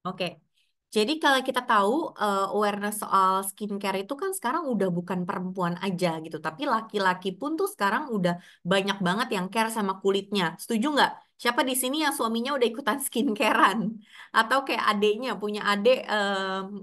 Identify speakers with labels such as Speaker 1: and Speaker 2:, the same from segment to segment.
Speaker 1: Oke. Jadi kalau kita tahu awareness soal skincare itu kan sekarang udah bukan perempuan aja gitu, tapi laki-laki pun tuh sekarang udah banyak banget yang care sama kulitnya. Setuju nggak? Siapa di sini yang suaminya udah ikutan skincarean? Atau kayak adeknya punya adek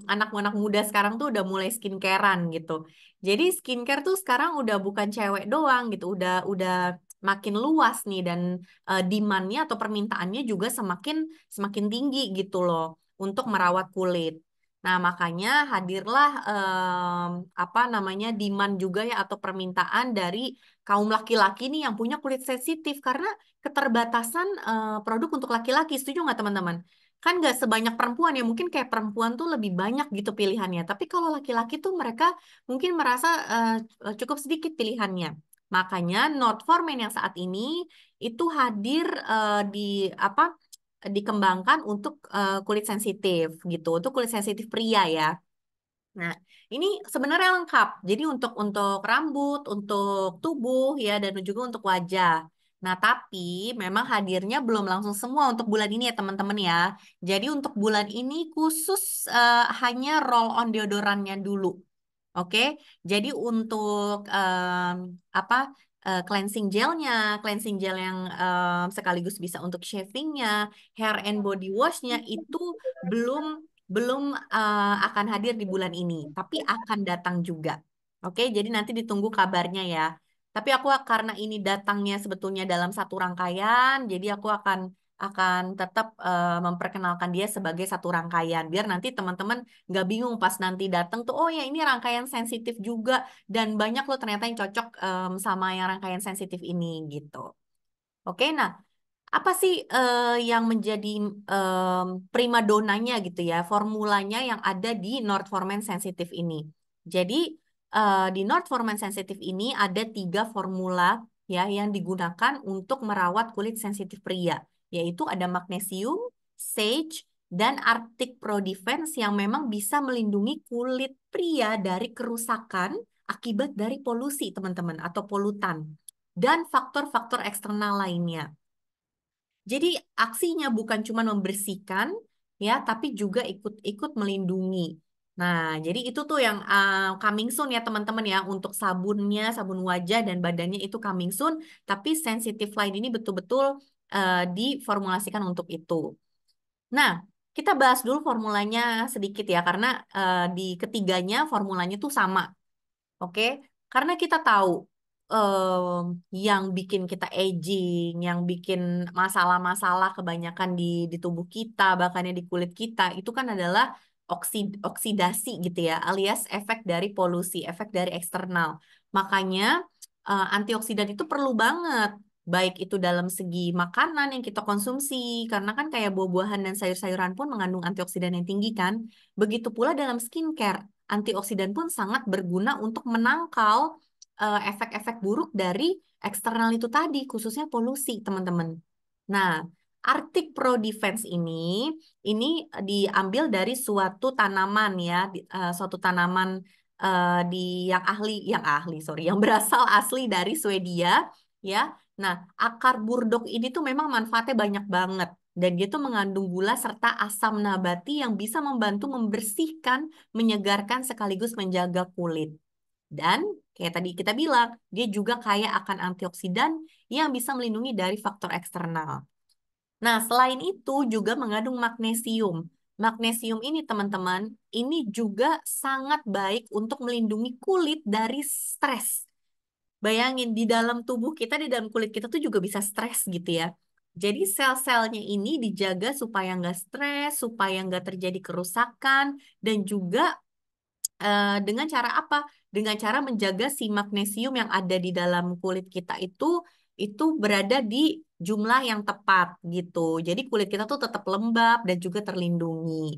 Speaker 1: anak-anak muda sekarang tuh udah mulai skincarean gitu. Jadi skincare tuh sekarang udah bukan cewek doang gitu, udah makin luas nih dan demand-nya atau permintaannya juga semakin semakin tinggi gitu loh untuk merawat kulit. Nah, makanya hadirlah apa namanya demand juga ya atau permintaan dari kaum laki-laki nih yang punya kulit sensitif karena keterbatasan produk untuk laki-laki. Setuju nggak teman-teman? Kan nggak sebanyak perempuan ya, mungkin kayak perempuan tuh lebih banyak gitu pilihannya. Tapi kalau laki-laki tuh mereka mungkin merasa cukup sedikit pilihannya. Makanya Not For Men yang saat ini itu hadir di apa dikembangkan untuk kulit sensitif gitu, untuk kulit sensitif pria ya. Nah, ini sebenarnya lengkap. Jadi untuk rambut, untuk tubuh ya dan juga untuk wajah. Nah, tapi memang hadirnya belum langsung semua untuk bulan ini ya teman-teman ya. Jadi untuk bulan ini khusus hanya roll on deodorannya dulu. Oke, jadi untuk apa cleansing gel yang sekaligus bisa untuk shavingnya, hair and body washnya itu belum belum akan hadir di bulan ini, tapi akan datang juga. Oke, jadi nanti ditunggu kabarnya ya. Tapi aku karena ini datangnya sebetulnya dalam satu rangkaian, jadi aku akan tetap memperkenalkan dia sebagai satu rangkaian biar nanti teman-teman nggak bingung pas nanti datang tuh oh ya ini rangkaian sensitif juga dan banyak loh ternyata yang cocok sama yang rangkaian sensitif ini gitu. Oke, nah apa sih yang menjadi primadonanya gitu ya formulanya yang ada di North for Men sensitif ini? Jadi di North for Men sensitif ini ada 3 formula ya yang digunakan untuk merawat kulit sensitif pria, yaitu ada magnesium, sage, dan Arctic Pro Defense yang memang bisa melindungi kulit pria dari kerusakan akibat dari polusi, teman-teman, atau polutan dan faktor-faktor eksternal lainnya. Jadi aksinya bukan cuma membersihkan ya, tapi juga ikut-ikut melindungi. Nah, jadi itu tuh yang coming soon ya teman-teman ya untuk sabunnya, sabun wajah dan badannya itu coming soon, tapi sensitive line ini betul-betul diformulasikan untuk itu. Nah, kita bahas dulu formulanya sedikit ya karena di ketiganya formulanya tuh sama. Oke, karena kita tahu yang bikin kita aging, yang bikin masalah-masalah kebanyakan di tubuh kita, bahkan di kulit kita, itu kan adalah oksidasi gitu ya, alias efek dari polusi, efek dari eksternal. Makanya antioksidan itu perlu banget, baik itu dalam segi makanan yang kita konsumsi, karena kan kayak buah-buahan dan sayur-sayuran pun mengandung antioksidan yang tinggi kan. Begitu pula dalam skincare antioksidan pun sangat berguna untuk menangkal efek-efek buruk dari eksternal itu tadi, khususnya polusi, teman-teman. Nah, Arctic Pro Defense ini diambil dari suatu tanaman ya, suatu tanaman di sorry, yang berasal asli dari Swedia, ya. Nah, akar burdok ini tuh memang manfaatnya banyak banget. Dan dia tuh mengandung gula serta asam nabati yang bisa membantu membersihkan, menyegarkan sekaligus menjaga kulit. Dan kayak tadi kita bilang, dia juga kaya akan antioksidan yang bisa melindungi dari faktor eksternal. Nah, selain itu juga mengandung magnesium. Magnesium ini teman-teman, ini juga sangat baik untuk melindungi kulit dari stres. Bayangin di dalam tubuh kita, di dalam kulit kita tuh juga bisa stres gitu ya. Jadi sel-selnya ini dijaga supaya nggak stres, supaya nggak terjadi kerusakan, dan juga dengan cara apa? Dengan cara menjaga si magnesium yang ada di dalam kulit kita itu berada di jumlah yang tepat gitu. Jadi kulit kita tuh tetap lembab dan juga terlindungi.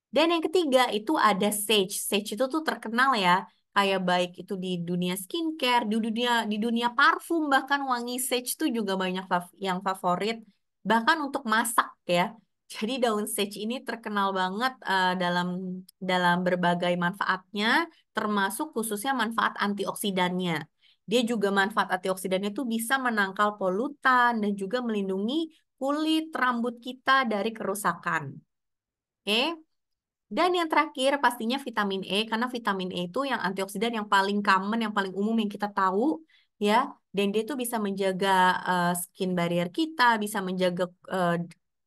Speaker 1: Dan yang ketiga itu ada sage. Sage itu tuh terkenal ya, kayak baik itu di dunia skincare, di dunia parfum bahkan wangi sage tuh juga banyak yang favorit, bahkan untuk masak ya. Jadi daun sage ini terkenal banget dalam dalam berbagai manfaatnya, termasuk khususnya manfaat antioksidannya. Dia juga manfaat antioksidannya tuh bisa menangkal polutan dan juga melindungi kulit rambut kita dari kerusakan. Oke. Dan yang terakhir pastinya vitamin E, karena vitamin E itu yang antioksidan yang paling common, yang paling umum yang kita tahu, ya. Dan dia tuh bisa menjaga skin barrier kita, bisa eh,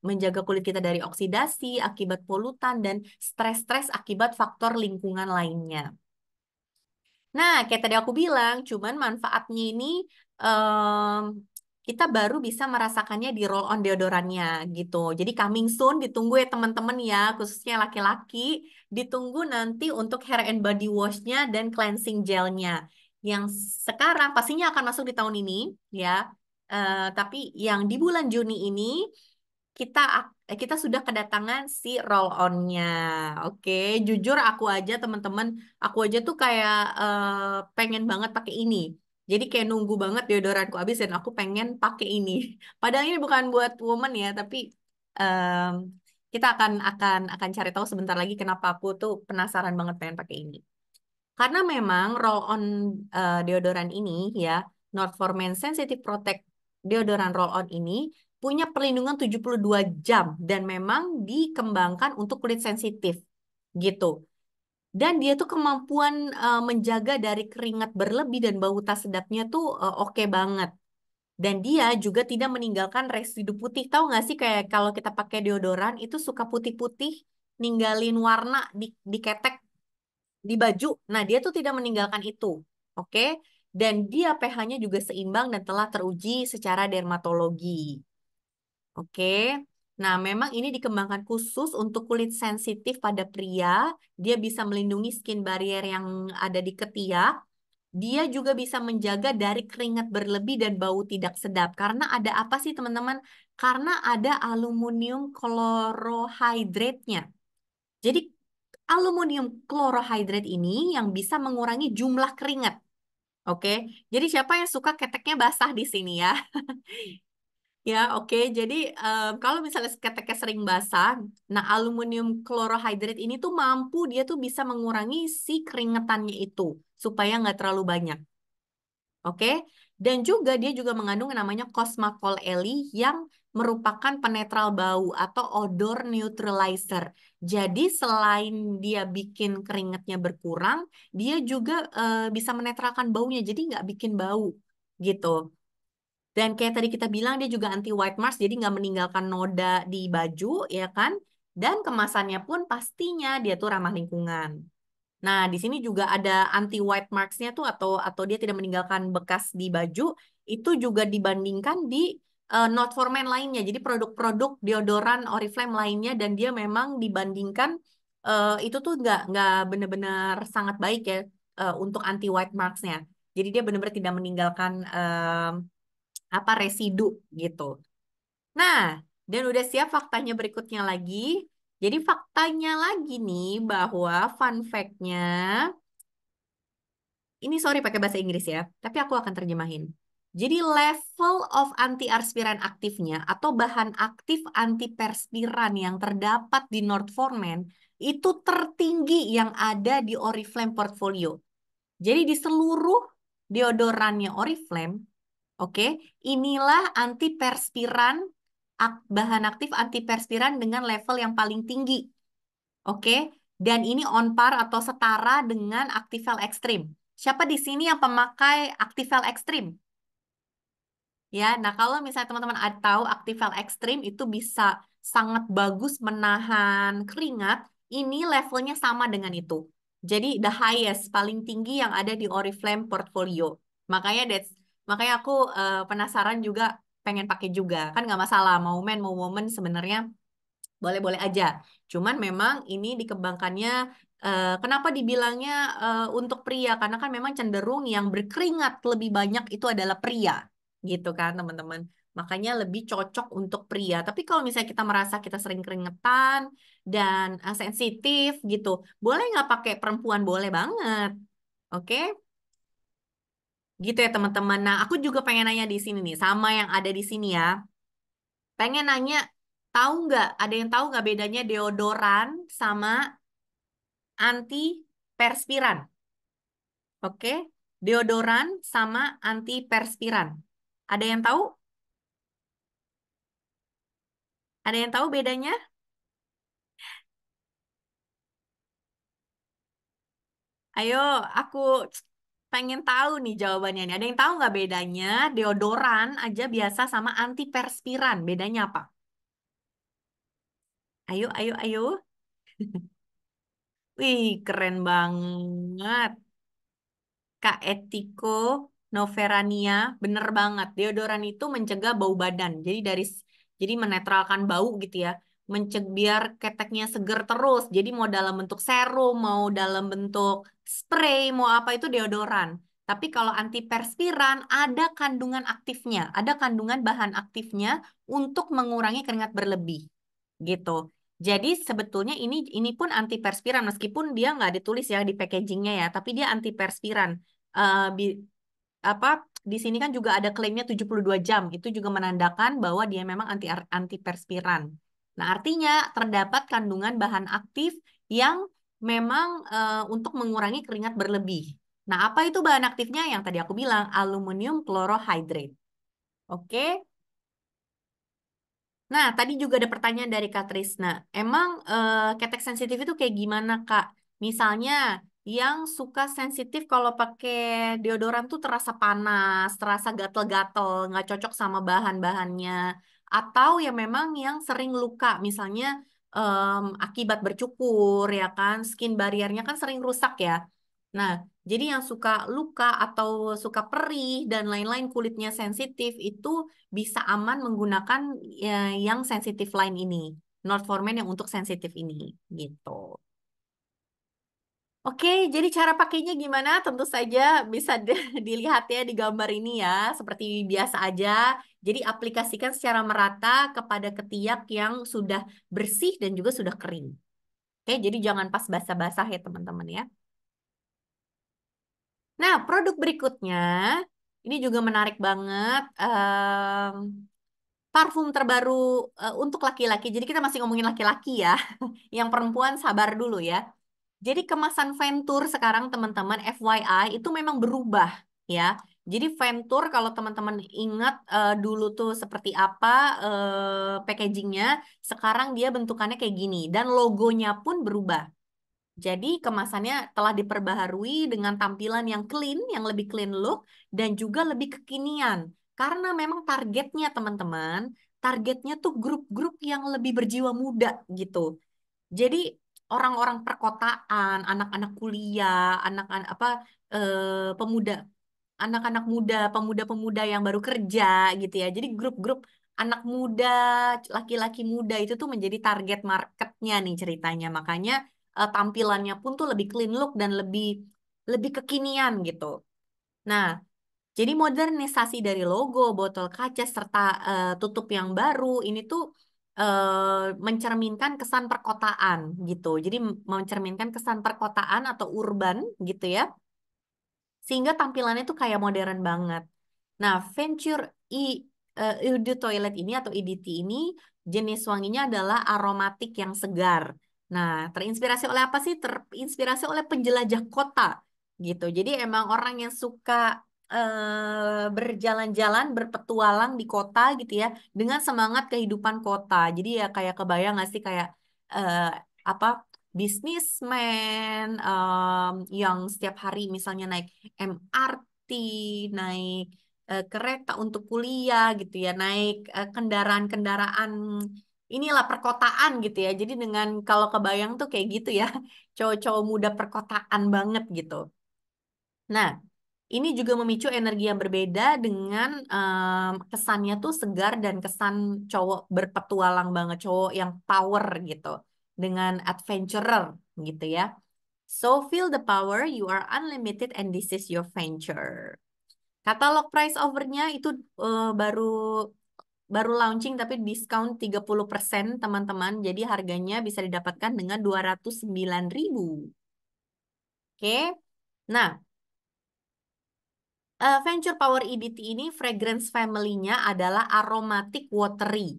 Speaker 1: menjaga kulit kita dari oksidasi akibat polutan dan stres-stres akibat faktor lingkungan lainnya. Nah, kayak tadi aku bilang, cuman manfaatnya ini em, kita baru bisa merasakannya di roll on deodorannya gitu. Jadi coming soon, ditunggu ya teman-teman ya, khususnya laki-laki, ditunggu nanti untuk hair and body wash-nya dan cleansing gelnya. Yang sekarang pastinya akan masuk di tahun ini ya. Tapi yang di bulan Juni ini kita sudah kedatangan si roll on-nya. Oke, jujur aku aja teman-teman, aku aja tuh kayak pengen banget pakai ini. Jadi kayak nunggu banget deodoranku habis dan aku pengen pakai ini. Padahal ini bukan buat woman ya, tapi em, kita akan cari tahu sebentar lagi kenapa aku tuh penasaran banget pengen pakai ini. Karena memang roll on deodoran ini ya, Not for Men Sensitive Protect deodoran roll on ini punya perlindungan 72 jam dan memang dikembangkan untuk kulit sensitif gitu. Dan dia tuh kemampuan menjaga dari keringat berlebih dan bau tak sedapnya tuh oke banget. Dan dia juga tidak meninggalkan residu putih. Tahu nggak sih kayak kalau kita pakai deodoran itu suka putih-putih, ninggalin warna di ketek di baju. Nah, dia tuh tidak meninggalkan itu. Oke? Dan dia pH-nya juga seimbang dan telah teruji secara dermatologi. Oke. Nah, memang ini dikembangkan khusus untuk kulit sensitif pada pria. Dia bisa melindungi skin barrier yang ada di ketiak. Dia juga bisa menjaga dari keringat berlebih dan bau tidak sedap. Karena ada apa sih, teman-teman? Karena ada aluminium chlorohydrate-nya. Jadi aluminium chlorohydrate ini yang bisa mengurangi jumlah keringat. Oke, jadi siapa yang suka keteknya basah di sini ya? Ya, oke. Jadi kalau misalnya keteknya sering basah, nah aluminium chlorohydrate ini tuh mampu dia tuh bisa mengurangi si keringetannya itu supaya nggak terlalu banyak. Oke, dan juga dia juga mengandung yang namanya Cosmacol L yang merupakan penetral bau atau odor neutralizer. Jadi selain dia bikin keringatnya berkurang, dia juga bisa menetralkan baunya, jadi nggak bikin bau gitu. Dan kayak tadi kita bilang dia juga anti white marks, jadi nggak meninggalkan noda di baju, ya kan? Dan kemasannya pun pastinya dia tuh ramah lingkungan. Nah, di sini juga ada anti white marks-nya tuh atau dia tidak meninggalkan bekas di baju itu juga dibandingkan di Not for Men lainnya. Jadi produk-produk deodoran Oriflame lainnya dan dia memang dibandingkan itu tuh nggak benar-benar sangat baik ya untuk anti white marks-nya. Jadi dia benar-benar tidak meninggalkan apa residu gitu. Nah, dan udah siap faktanya berikutnya lagi. Jadi faktanya lagi nih bahwa fun fact-nya ini sorry pakai bahasa Inggris ya, tapi aku akan terjemahin. Jadi level of antiperspiran aktifnya atau bahan aktif antiperspiran yang terdapat di Northformen itu tertinggi yang ada di Oriflame portfolio. Jadi di seluruh deodorannya Oriflame, oke, inilah antiperspiran bahan aktif antiperspiran dengan level yang paling tinggi. Oke, dan ini on par atau setara dengan Activel Extreme. Siapa di sini yang pemakai Activel Extreme? Ya, nah kalau misalnya teman-teman tahu Activel Extreme itu bisa sangat bagus menahan keringat, ini levelnya sama dengan itu. Jadi the highest, paling tinggi yang ada di Oriflame portfolio. Makanya makanya aku penasaran juga pengen pakai juga. Kan nggak masalah, mau men mau woman sebenarnya boleh-boleh aja. Cuman memang ini dikembangkannya, kenapa dibilangnya untuk pria? Karena kan memang cenderung yang berkeringat lebih banyak itu adalah pria, gitu kan teman-teman. Makanya lebih cocok untuk pria. Tapi kalau misalnya kita merasa kita sering keringetan dan sensitif gitu, boleh nggak pakai perempuan? Boleh banget. Oke? Gitu ya teman-teman. Nah, aku juga pengen nanya di sini nih, sama yang ada di sini ya. Pengen nanya, tahu nggak, ada yang tahu nggak bedanya deodoran sama antiperspiran? Oke, deodoran sama antiperspiran. Ada yang tahu? Ada yang tahu bedanya? Ayo, aku pengen tahu nih jawabannya nih. Ada yang tahu nggak bedanya deodoran aja biasa sama antiperspiran? Bedanya apa? Ayo, ayo, ayo. Wih, keren banget. Kak Etiko Noverania, bener banget. Deodoran itu mencegah bau badan. Jadi menetralkan bau gitu ya. Biar keteknya seger terus. Jadi mau dalam bentuk serum, mau dalam bentuk spray, mau apa itu deodoran. Tapi kalau antiperspiran ada kandungan aktifnya, ada kandungan bahan aktifnya untuk mengurangi keringat berlebih gitu. Jadi sebetulnya ini pun antiperspiran meskipun dia nggak ditulis ya di packagingnya ya, tapi dia antiperspiran. Eh, bi- apa di sini kan juga ada klaimnya 72 jam. Itu juga menandakan bahwa dia memang antiperspiran. Nah, artinya terdapat kandungan bahan aktif yang memang untuk mengurangi keringat berlebih. Nah, apa itu bahan aktifnya yang tadi aku bilang? Aluminium chlorohydrate. Oke. Nah, tadi juga ada pertanyaan dari Kak Trisna. Emang ketek sensitif itu kayak gimana, Kak? Misalnya, yang suka sensitif kalau pakai deodoran tuh terasa panas, terasa gatel-gatel, nggak cocok sama bahan-bahannya. Atau ya memang yang sering luka, misalnya akibat bercukur, ya kan? Skin barriernya kan sering rusak ya. Nah, jadi yang suka luka atau suka perih dan lain-lain kulitnya sensitif itu bisa aman menggunakan ya, yang sensitif line ini. Northformen yang untuk sensitif ini gitu. Oke, jadi cara pakainya gimana? Tentu saja bisa dilihat ya di gambar ini ya, seperti biasa aja. Jadi aplikasikan secara merata kepada ketiak yang sudah bersih dan juga sudah kering. Oke, jadi jangan pas basah-basah ya teman-teman ya. Nah, produk berikutnya ini juga menarik banget. Parfum terbaru untuk laki-laki. Jadi kita masih ngomongin laki-laki ya. Yang perempuan sabar dulu ya. Jadi kemasan Venture sekarang teman-teman FYI itu memang berubah ya. Jadi Venture kalau teman-teman ingat dulu tuh seperti apa packagingnya, sekarang dia bentukannya kayak gini dan logonya pun berubah. Jadi kemasannya telah diperbaharui dengan tampilan yang clean, yang lebih clean look, dan juga lebih kekinian. Karena memang targetnya teman-teman, targetnya tuh grup-grup yang lebih berjiwa muda gitu. Jadi orang-orang perkotaan, anak-anak kuliah, anak-anak apa pemuda anak-anak muda, pemuda-pemuda yang baru kerja gitu ya. Jadi grup-grup anak muda, laki-laki muda itu tuh menjadi target marketnya nih ceritanya. Makanya tampilannya pun tuh lebih clean look dan lebih lebih kekinian gitu. Nah, jadi modernisasi dari logo, botol kaca serta tutup yang baru ini tuh mencerminkan kesan perkotaan gitu. Jadi mencerminkan kesan perkotaan atau urban gitu ya sehingga tampilannya tuh kayak modern banget. Nah, Venture E Eau de Toilet ini atau EDT ini jenis wanginya adalah aromatik yang segar. Nah, terinspirasi oleh apa sih? Terinspirasi oleh penjelajah kota gitu. Jadi emang orang yang suka berjalan-jalan, berpetualang di kota gitu ya, dengan semangat kehidupan kota. Jadi ya kayak kebayang nggak sih kayak eh, apa bisnismen yang setiap hari misalnya naik MRT, naik kereta untuk kuliah gitu ya, naik kendaraan-kendaraan inilah perkotaan gitu ya. Jadi dengan kalau kebayang tuh kayak gitu ya, cowok-cowok muda perkotaan banget gitu. Nah, ini juga memicu energi yang berbeda dengan kesannya tuh segar dan kesan cowok berpetualang banget, cowok yang power gitu, dengan adventurer gitu ya. So feel the power, you are unlimited and this is your venture. Katalog price overnya itu baru baru launching tapi diskon 30% teman-teman. Jadi harganya bisa didapatkan dengan 209.000. Oke. Nah, Venture Power EDT ini fragrance family-nya adalah aromatic watery.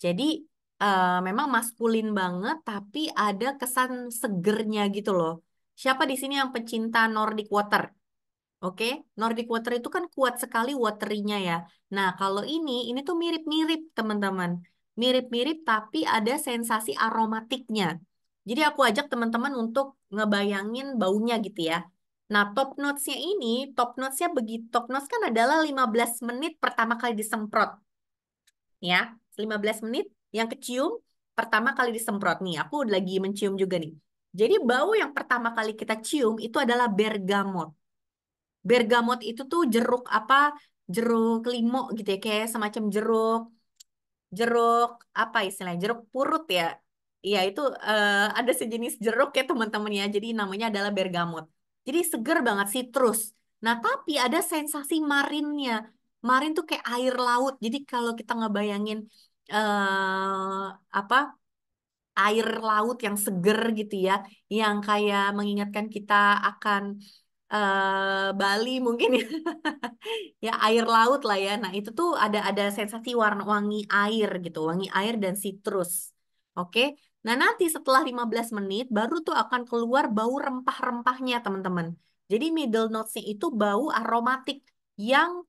Speaker 1: Jadi memang maskulin banget tapi ada kesan segernya gitu loh. Siapa di sini yang pecinta Nordic Water? Oke, Nordic Water itu kan kuat sekali waterinya ya. Nah, kalau ini tuh mirip-mirip teman-teman. mirip-mirip tapi ada sensasi aromatiknya. Jadi aku ajak teman-teman untuk ngebayangin baunya gitu ya. Nah, top notesnya begitu, top notes kan adalah 15 menit pertama kali disemprot ya. 15 menit yang kecium pertama kali disemprot nih. Aku lagi mencium juga nih. Jadi bau yang pertama kali kita cium itu adalah bergamot. Bergamot itu tuh jeruk apa? Jeruk limo gitu ya, kayak semacam jeruk jeruk apa istilahnya? Jeruk purut ya. Iya, itu ada sejenis jeruk ya teman-teman ya. Jadi namanya adalah bergamot. Jadi seger banget citrus. Nah, tapi ada sensasi marinnya. Marin tuh kayak air laut. Jadi kalau kita ngebayangin apa air laut yang seger gitu ya, yang kayak mengingatkan kita akan Bali mungkin ya. Ya air laut lah ya. Nah, itu tuh ada sensasi warna wangi air gitu, wangi air dan citrus. Oke. Nah, nanti setelah 15 menit baru tuh akan keluar bau rempah-rempahnya, teman-teman. Jadi middle notes-nya itu bau aromatik yang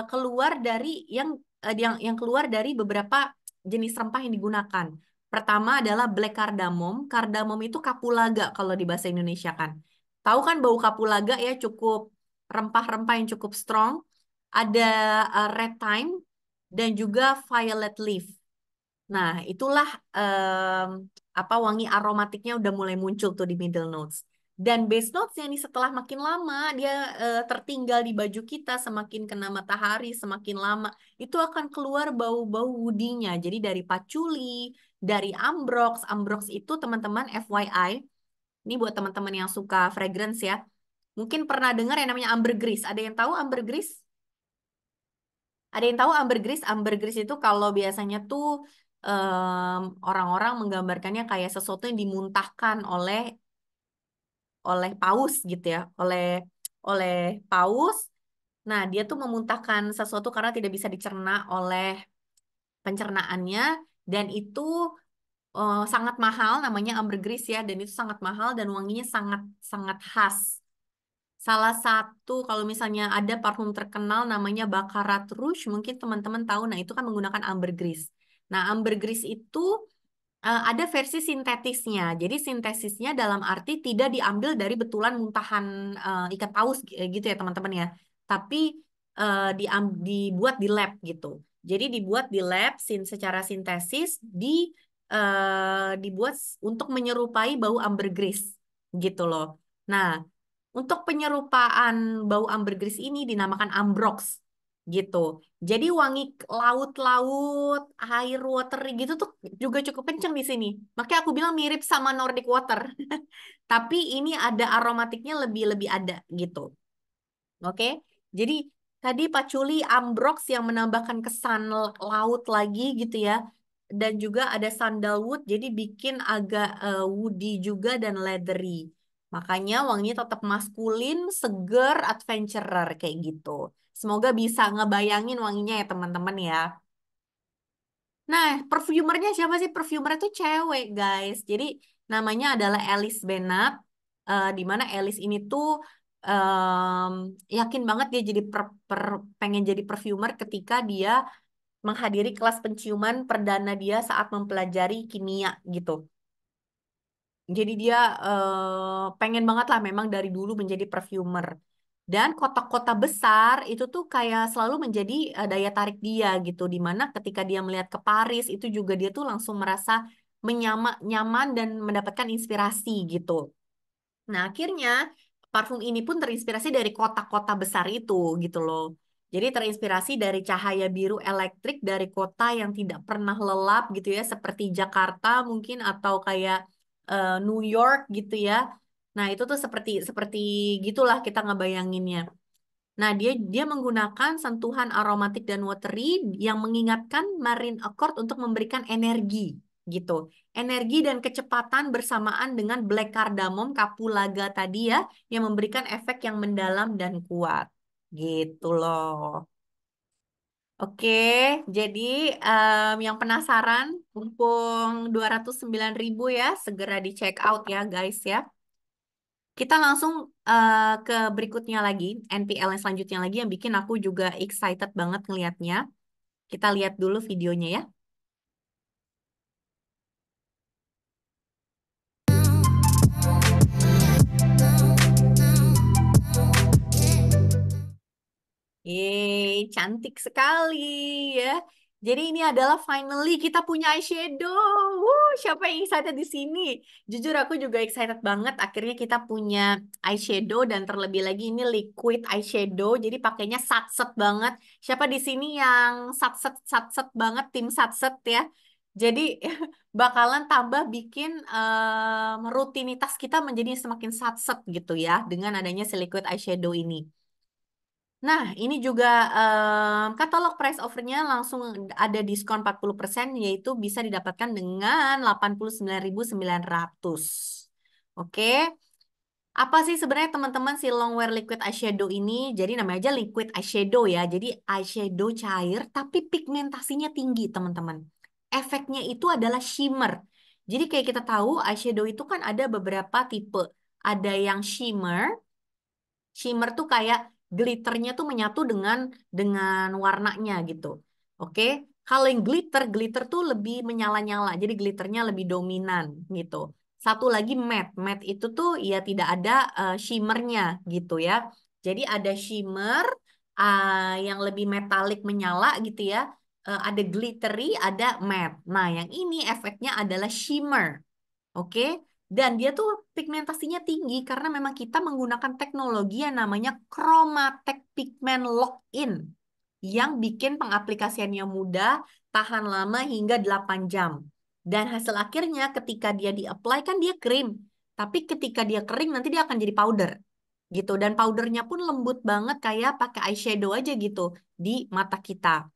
Speaker 1: keluar dari yang keluar dari beberapa jenis rempah yang digunakan. Pertama adalah black cardamom. Cardamom itu kapulaga kalau di bahasa Indonesia kan. Tahu kan bau kapulaga ya, cukup rempah-rempah yang cukup strong. Ada red thyme dan juga violet leaf. Nah, itulah apa wangi aromatiknya udah mulai muncul tuh di middle notes. Dan base notes-nya nih setelah makin lama dia tertinggal di baju kita, semakin kena matahari, semakin lama itu akan keluar bau-bau woody-nya. Jadi dari patchouli, dari ambrox. Ambrox itu teman-teman FYI, ini buat teman-teman yang suka fragrance ya. Mungkin pernah dengar yang namanya ambergris. Ada yang tahu ambergris? Ada yang tahu ambergris? Ambergris itu kalau biasanya tuh orang-orang menggambarkannya kayak sesuatu yang dimuntahkan oleh paus gitu ya, oleh paus. Nah, dia tuh memuntahkan sesuatu karena tidak bisa dicerna oleh pencernaannya dan itu sangat mahal namanya ambergris ya dan itu sangat mahal dan wanginya sangat sangat khas. Salah satu kalau misalnya ada parfum terkenal namanya Baccarat Rouge, mungkin teman-teman tahu. Nah, itu kan menggunakan ambergris. Nah, ambergris itu ada versi sintetisnya. Jadi sintesisnya dalam arti tidak diambil dari betulan muntahan ikat paus gitu ya teman-teman ya. Tapi dibuat di lab gitu. Jadi dibuat di lab secara sintesis dibuat untuk menyerupai bau ambergris gitu loh. Nah, untuk penyerupaan bau ambergris ini dinamakan ambrox gitu. Jadi wangi laut-laut, air water gitu tuh juga cukup kenceng di sini. Makanya aku bilang mirip sama Nordic water. Tapi ini ada aromatiknya lebih-lebih ada gitu. Oke. Jadi tadi patchouli ambrox yang menambahkan kesan laut lagi gitu ya. Dan juga ada sandalwood jadi bikin agak woody juga dan leathery. Makanya wanginya tetap maskulin, seger, adventurer kayak gitu. Semoga bisa ngebayangin wanginya ya teman-teman ya. Nah, perfumernya siapa sih? Perfumer itu cewek, guys. Jadi namanya adalah Alice Bennett. Di mana Alice ini tuh em, yakin banget dia jadi pengen jadi perfumer ketika dia menghadiri kelas penciuman perdana dia saat mempelajari kimia gitu. Jadi dia pengen banget lah memang dari dulu menjadi perfumer. Dan kota-kota besar itu tuh kayak selalu menjadi daya tarik dia gitu. Dimana ketika dia melihat ke Paris itu juga dia tuh langsung merasa nyaman dan mendapatkan inspirasi gitu. Nah, akhirnya parfum ini pun terinspirasi dari kota-kota besar itu gitu loh. Jadi terinspirasi dari cahaya biru elektrik dari kota yang tidak pernah lelap gitu ya, seperti Jakarta mungkin atau kayak New York gitu ya. Nah, itu tuh seperti seperti gitulah kita ngebayanginnya. Nah, dia menggunakan sentuhan aromatik dan watery yang mengingatkan Marine Accord untuk memberikan energi gitu. Energi dan kecepatan bersamaan dengan black cardamom kapulaga tadi ya yang memberikan efek yang mendalam dan kuat. Gitu loh. Oke, jadi yang penasaran mumpung 209.000 ya, segera di check out ya guys ya. Kita langsung ke berikutnya lagi, NPL yang selanjutnya lagi yang bikin aku juga excited banget ngelihatnya. Kita lihat dulu videonya ya. Yeay, cantik sekali ya. Jadi ini adalah finally kita punya eyeshadow. Siapa yang excited di sini? Jujur aku juga excited banget. Akhirnya kita punya eyeshadow dan terlebih lagi ini liquid eyeshadow. Jadi pakainya satset banget. Siapa di sini yang satset satset banget tim satset ya? Jadi bakalan tambah bikin rutinitas kita menjadi semakin satset gitu ya dengan adanya si liquid eyeshadow ini. Nah, ini juga katalog price offernya langsung ada diskon 40% yaitu bisa didapatkan dengan 89.900. Oke. Apa sih sebenarnya teman-teman si Longwear Liquid Eyeshadow ini? Jadi namanya aja liquid eyeshadow ya. Jadi eyeshadow cair tapi pigmentasinya tinggi, teman-teman. Efeknya itu adalah shimmer. Jadi kayak kita tahu eyeshadow itu kan ada beberapa tipe. Ada yang shimmer. Shimmer tuh kayak glitternya tuh menyatu dengan warnanya gitu. Oke. Kalau yang glitter, glitter tuh lebih menyala-nyala. Jadi glitternya lebih dominan gitu. Satu lagi matte. Matte itu tuh ya tidak ada shimmernya gitu ya. Jadi ada shimmer yang lebih metalik menyala gitu ya. Ada glittery, ada matte. Nah, yang ini efeknya adalah shimmer. Oke, dan dia tuh pigmentasinya tinggi karena memang kita menggunakan teknologi yang namanya Chromatek Pigment Lock-in yang bikin pengaplikasiannya mudah, tahan lama hingga 8 jam. Dan hasil akhirnya ketika dia di-apply kan dia krim, tapi ketika dia kering nanti dia akan jadi powder gitu. Dan powdernya pun lembut banget kayak pakai eyeshadow aja gitu di mata kita.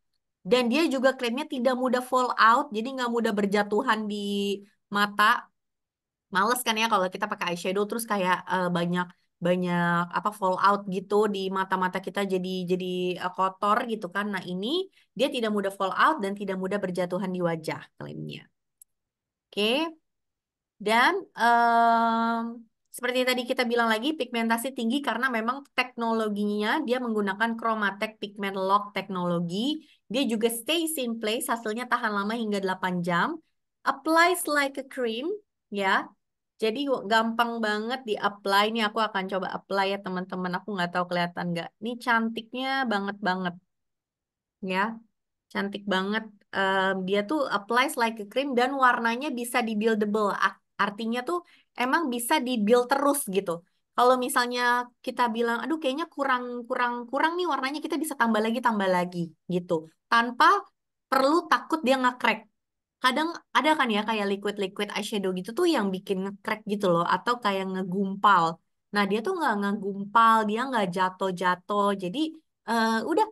Speaker 1: Dan dia juga klaimnya tidak mudah fall out, jadi nggak mudah berjatuhan di mata. Males kan ya kalau kita pakai eyeshadow terus kayak banyak banyak apa fallout gitu di mata-mata kita jadi kotor gitu kan. Nah, ini dia tidak mudah fallout dan tidak mudah berjatuhan di wajah klaimnya. Oke. Dan seperti tadi kita bilang lagi, pigmentasi tinggi karena memang teknologinya dia menggunakan Chromatek Pigment Lock teknologi. Dia juga stays in place, hasilnya tahan lama hingga 8 jam. Applies like a cream, ya. Jadi gampang banget di-apply. Nih aku akan coba apply ya teman-teman. Aku nggak tahu kelihatan nggak. Ini cantiknya banget-banget, ya. Cantik banget. Dia tuh applies like a cream dan warnanya bisa di-buildable. Artinya tuh emang bisa di-build terus gitu. Kalau misalnya kita bilang, aduh kayaknya kurang kurang kurang nih warnanya, kita bisa tambah lagi gitu. Tanpa perlu takut dia nge-crack. Kadang ada kan ya kayak liquid-liquid eyeshadow gitu tuh yang bikin nge-crack gitu loh. Atau kayak ngegumpal. Nah dia tuh nggak ngegumpal, dia nggak jatuh-jatuh. Jadi udah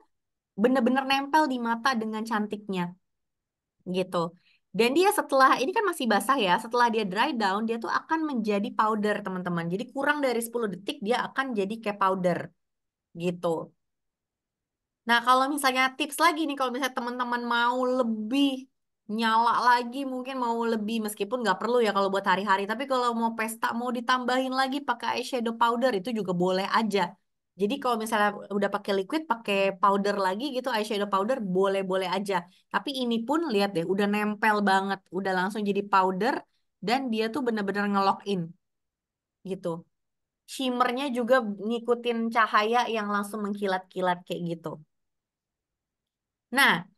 Speaker 1: bener-bener nempel di mata dengan cantiknya gitu. Dan dia setelah ini kan masih basah ya, setelah dia dry down dia tuh akan menjadi powder teman-teman. Jadi kurang dari 10 detik dia akan jadi kayak powder gitu. Nah, kalau misalnya tips lagi nih, kalau misalnya teman-teman mau lebih nyala lagi, mungkin mau lebih, meskipun nggak perlu ya kalau buat hari-hari, tapi kalau mau pesta, mau ditambahin lagi pakai eyeshadow powder, itu juga boleh aja. Jadi kalau misalnya udah pakai liquid, pakai powder lagi gitu, eyeshadow powder, boleh-boleh aja. Tapi ini pun lihat deh, udah nempel banget, udah langsung jadi powder, dan dia tuh bener-bener nge-lock in gitu. Shimmernya juga ngikutin cahaya yang langsung mengkilat-kilat kayak gitu. Nah,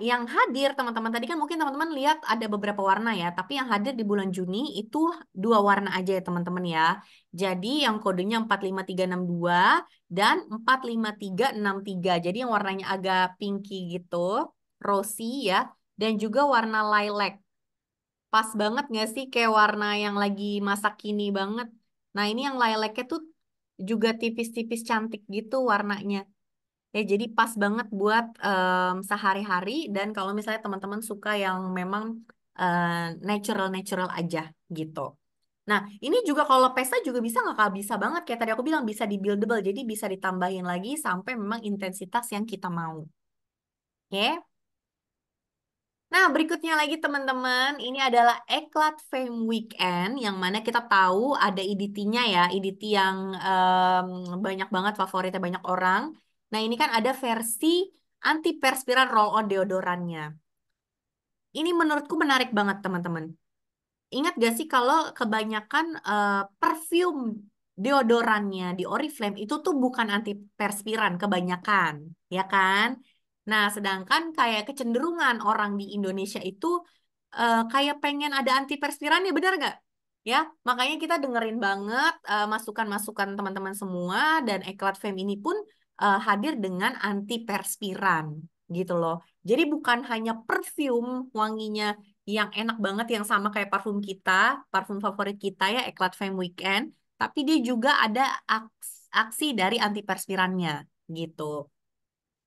Speaker 1: yang hadir teman-teman tadi kan mungkin teman-teman lihat ada beberapa warna ya, tapi yang hadir di bulan Juni itu dua warna aja ya teman-teman ya. Jadi yang kodenya 45362 dan 45363. Jadi yang warnanya agak pinky gitu, rosy ya, dan juga warna lilac. Pas banget nggak sih kayak warna yang lagi masa kini banget. Nah ini yang lilacnya tuh juga tipis-tipis cantik gitu warnanya. Ya, jadi pas banget buat sehari-hari dan kalau misalnya teman-teman suka yang memang natural-natural aja gitu. Nah, ini juga kalau pesta juga bisa nggak Kak? Bisa banget. Kayak tadi aku bilang bisa di-buildable. Jadi bisa ditambahin lagi sampai memang intensitas yang kita mau. Oke? Nah, berikutnya lagi teman-teman, ini adalah Eklat Fame Weekend yang mana kita tahu ada EDT-nya ya, EDT yang banyak banget favoritnya banyak orang. Nah, ini kan ada versi antiperspiran roll-on deodorannya. Ini menurutku menarik banget teman-teman. Ingat gak sih kalau kebanyakan perfume deodorannya di Oriflame itu tuh bukan antiperspiran kebanyakan, ya kan? Nah, sedangkan kayak kecenderungan orang di Indonesia itu kayak pengen ada antiperspiran ya, benar nggak? Ya, makanya kita dengerin banget masukan-masukan teman-teman semua dan Eklat Fem ini pun hadir dengan antiperspiran gitu loh. Jadi bukan hanya perfume wanginya yang enak banget yang sama kayak parfum kita, parfum favorit kita ya Eklat Fem Weekend, tapi dia juga ada aksi dari antiperspirannya gitu.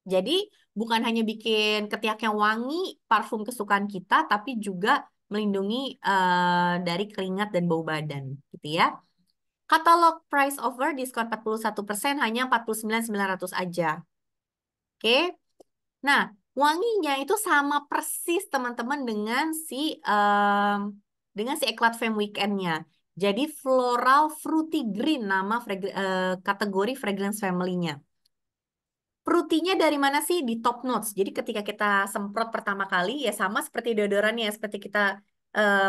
Speaker 1: Jadi bukan hanya bikin ketiaknya wangi, parfum kesukaan kita, tapi juga melindungi dari keringat dan bau badan gitu ya. Katalog price over diskon 41% hanya 49.900 aja. Oke. Nah, wanginya itu sama persis teman-teman dengan si Eclat Femme Weekend-nya. Jadi floral fruity green nama kategori fragrance family-nya. Fruity-nya dari mana sih? Di top notes. Jadi ketika kita semprot pertama kali ya sama seperti deodorannya, seperti kita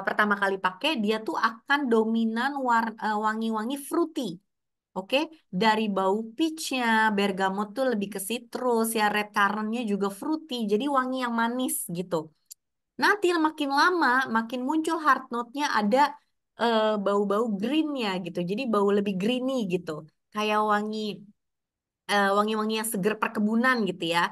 Speaker 1: pertama kali pakai, dia tuh akan dominan wangi-wangi fruity. Oke, dari bau peachnya, bergamot tuh lebih ke citrus ya, red currant-nya juga fruity, jadi wangi yang manis gitu. Nanti makin lama, makin muncul hard note-nya ada bau-bau green-nya gitu, jadi bau lebih greeny gitu, kayak wangi-wangi yang seger perkebunan gitu ya.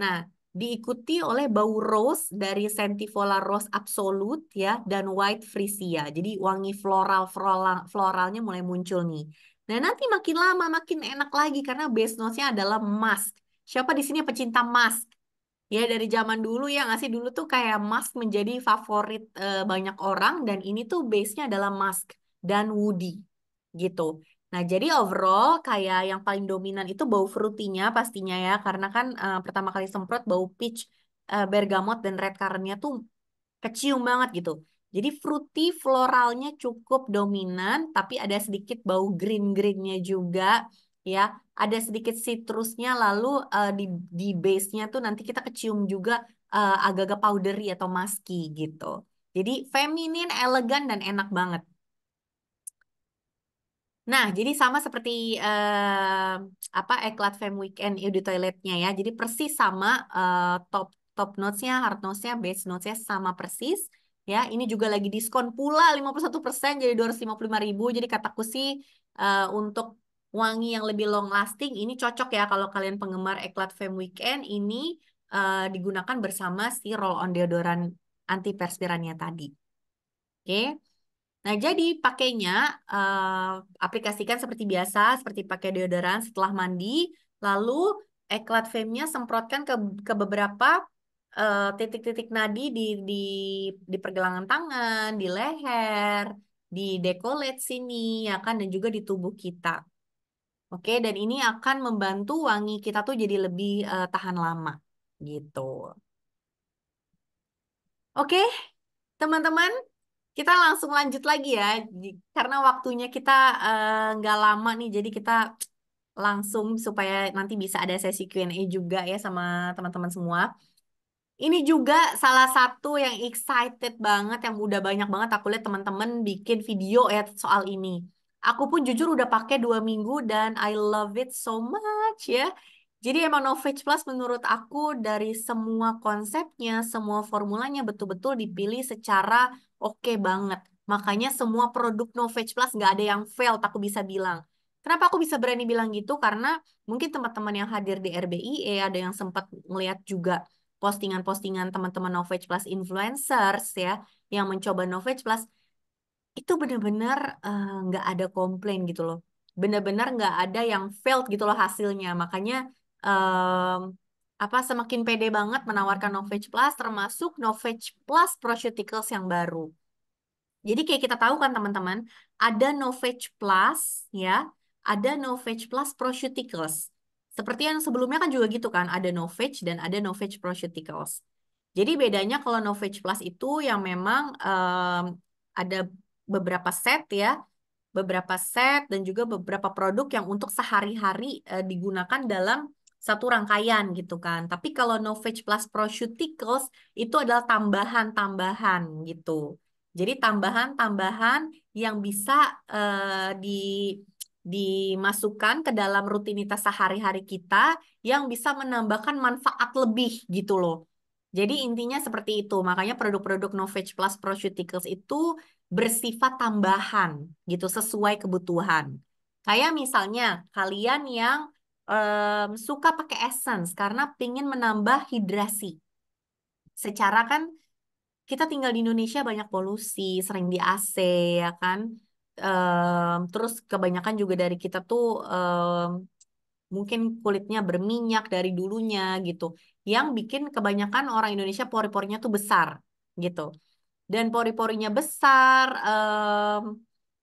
Speaker 1: Nah, diikuti oleh bau rose dari Sentivola Rose Absolute ya dan White Freesia. Jadi wangi floralnya mulai muncul nih. Nah, nanti makin lama makin enak lagi karena base notes-nya adalah musk. Siapa di sini pecinta musk? Ya dari zaman dulu ya nggak sih dulu tuh kayak musk menjadi favorit banyak orang dan ini tuh base-nya adalah musk dan woody gitu. Nah jadi overall kayak yang paling dominan itu bau fruity-nya pastinya ya karena kan pertama kali semprot bau peach, bergamot dan red currant-nya tuh kecium banget gitu. Jadi fruity floralnya cukup dominan, tapi ada sedikit bau green-greennya juga, ya. Ada sedikit citrusnya, lalu di base-nya tuh nanti kita kecium juga agak-agak powdery atau musky gitu. Jadi feminin, elegan, dan enak banget. Nah, jadi sama seperti apa Eclat Femme Weekend Eau Toiletnya ya. Jadi persis sama top top notes-nya, hard notes-nya, base notes-nya sama persis. Ya, ini juga lagi diskon pula 51% jadi 255.000. Jadi kataku sih untuk wangi yang lebih long lasting ini cocok ya kalau kalian penggemar Eclat Femme Weekend ini digunakan bersama si roll-on deodoran antiperspirannya tadi. Oke. Nah, jadi pakainya aplikasikan seperti biasa, seperti pakai deodoran setelah mandi, lalu Eklat Fame-nya semprotkan ke beberapa titik-titik nadi di pergelangan tangan, di leher, di dekolet sini, ya kan, dan juga di tubuh kita. Oke, dan ini akan membantu wangi kita tuh jadi lebih tahan lama, gitu. Oke, teman-teman. Kita langsung lanjut lagi ya, karena waktunya kita nggak lama nih, jadi kita langsung supaya nanti bisa ada sesi Q&A juga ya sama teman-teman semua. Ini juga salah satu yang excited banget, yang udah banyak banget aku lihat teman-teman bikin video ya soal ini. Aku pun jujur udah pakai 2 minggu dan I love it so much ya. Jadi emang Novage Plus menurut aku dari semua konsepnya, semua formulanya betul-betul dipilih secara oke banget. Makanya semua produk Novage Plus nggak ada yang failed, aku bisa bilang. Kenapa aku bisa berani bilang gitu? Karena mungkin teman-teman yang hadir di RBIE ada yang sempat melihat juga postingan-postingan teman-teman Novage Plus influencers ya yang mencoba Novage Plus itu benar-benar nggak ada komplain gitu loh. Benar-benar nggak ada yang failed gitu loh hasilnya. Makanya em, apa semakin pede banget menawarkan Novage Plus termasuk Novage Plus Procuticals yang baru. Jadi kayak kita tahu kan teman-teman, ada Novage Plus ya, ada Novage Plus Procuticals. Seperti yang sebelumnya kan juga gitu kan, ada Novage dan ada Novage Procuticals. Jadi bedanya kalau Novage Plus itu yang memang ada beberapa set ya, beberapa set dan juga beberapa produk yang untuk sehari-hari digunakan dalam satu rangkaian gitu kan. Tapi kalau Novage Plus Procuticals itu adalah tambahan-tambahan gitu. Jadi tambahan-tambahan yang bisa dimasukkan ke dalam rutinitas sehari-hari kita yang bisa menambahkan manfaat lebih gitu loh. Jadi intinya seperti itu. Makanya produk-produk Novage Plus Proceuticals itu bersifat tambahan gitu sesuai kebutuhan. Kayak misalnya kalian yang suka pakai essence karena ingin menambah hidrasi. Secara kan kita tinggal di Indonesia banyak polusi, sering di AC ya kan. Terus kebanyakan juga dari kita tuh mungkin kulitnya berminyak dari dulunya gitu. Yang bikin kebanyakan orang Indonesia pori-porinya tuh besar gitu. Dan pori-porinya besar,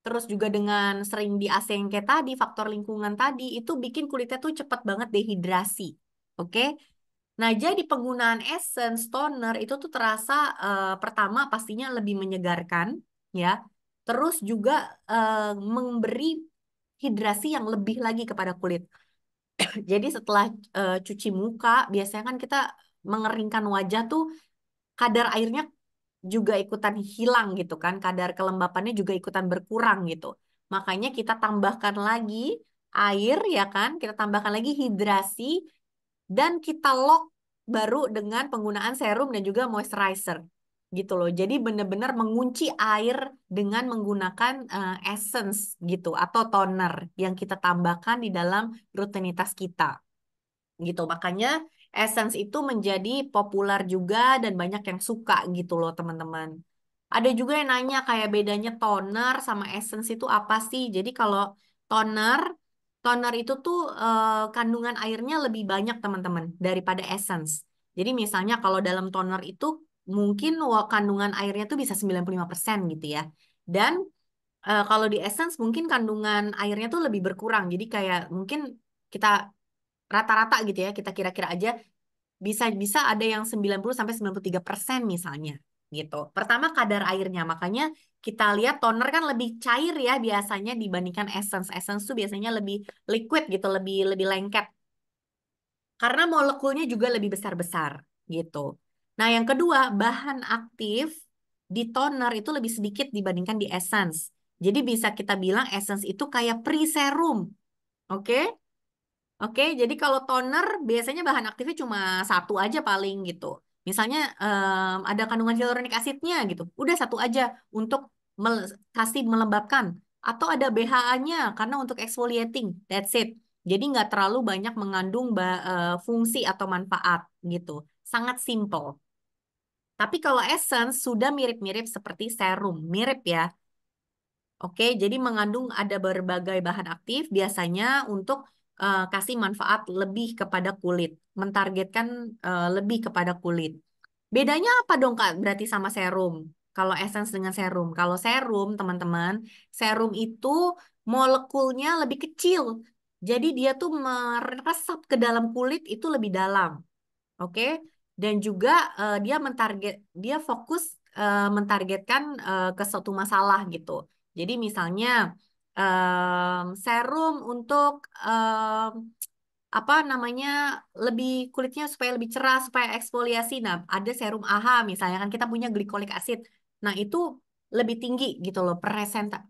Speaker 1: terus juga dengan sering di AC yang kayak tadi, faktor lingkungan tadi, itu bikin kulitnya tuh cepat banget dehidrasi. Oke? Nah, jadi penggunaan essence toner itu tuh terasa pertama pastinya lebih menyegarkan, ya. Terus juga memberi hidrasi yang lebih lagi kepada kulit. Jadi setelah cuci muka, biasanya kan kita mengeringkan wajah tuh kadar airnya juga ikutan hilang gitu kan, kadar kelembapannya juga ikutan berkurang gitu. Makanya kita tambahkan lagi air ya kan, kita tambahkan lagi hidrasi dan kita lock baru dengan penggunaan serum dan juga moisturizer gitu loh. Jadi benar-benar mengunci air dengan menggunakan essence gitu atau toner yang kita tambahkan di dalam rutinitas kita gitu. Makanya essence itu menjadi populer juga dan banyak yang suka gitu loh teman-teman. Ada juga yang nanya kayak bedanya toner sama essence itu apa sih? Jadi kalau toner, toner itu tuh kandungan airnya lebih banyak teman-teman daripada essence. Jadi misalnya kalau dalam toner itu mungkin kandungan airnya tuh bisa 95% gitu ya. Dan kalau di essence mungkin kandungan airnya tuh lebih berkurang. Jadi kayak mungkin kita rata-rata gitu ya, kita kira-kira aja bisa bisa ada yang 90 sampai 93% misalnya gitu. Pertama kadar airnya, makanya kita lihat toner kan lebih cair ya biasanya dibandingkan essence. Essence tuh biasanya lebih liquid gitu, lebih lebih lengket karena molekulnya juga lebih besar-besar gitu. Nah, yang kedua, bahan aktif di toner itu lebih sedikit dibandingkan di essence. Jadi bisa kita bilang essence itu kayak pre-serum. Oke? Oke, jadi kalau toner biasanya bahan aktifnya cuma satu aja paling gitu. Misalnya ada kandungan hyaluronic acidnya gitu, udah satu aja untuk kasih melembabkan. Atau ada BHA-nya karena untuk exfoliating, that's it. Jadi nggak terlalu banyak mengandung fungsi atau manfaat gitu. Sangat simple. Tapi kalau essence sudah mirip-mirip seperti serum, mirip ya. Oke, jadi mengandung ada berbagai bahan aktif biasanya untuk kasih manfaat lebih kepada kulit, mentargetkan lebih kepada kulit. Bedanya apa dong Kak? Berarti sama serum. Kalau essence dengan serum. Kalau serum, teman-teman, serum itu molekulnya lebih kecil. Jadi dia tuh meresap ke dalam kulit itu lebih dalam. Oke, dan juga dia fokus mentargetkan ke suatu masalah gitu. Jadi misalnya serum untuk apa namanya lebih kulitnya supaya lebih cerah, supaya eksfoliasi. Nah, ada serum AHA misalnya kan kita punya glycolic acid. Nah, itu lebih tinggi gitu loh,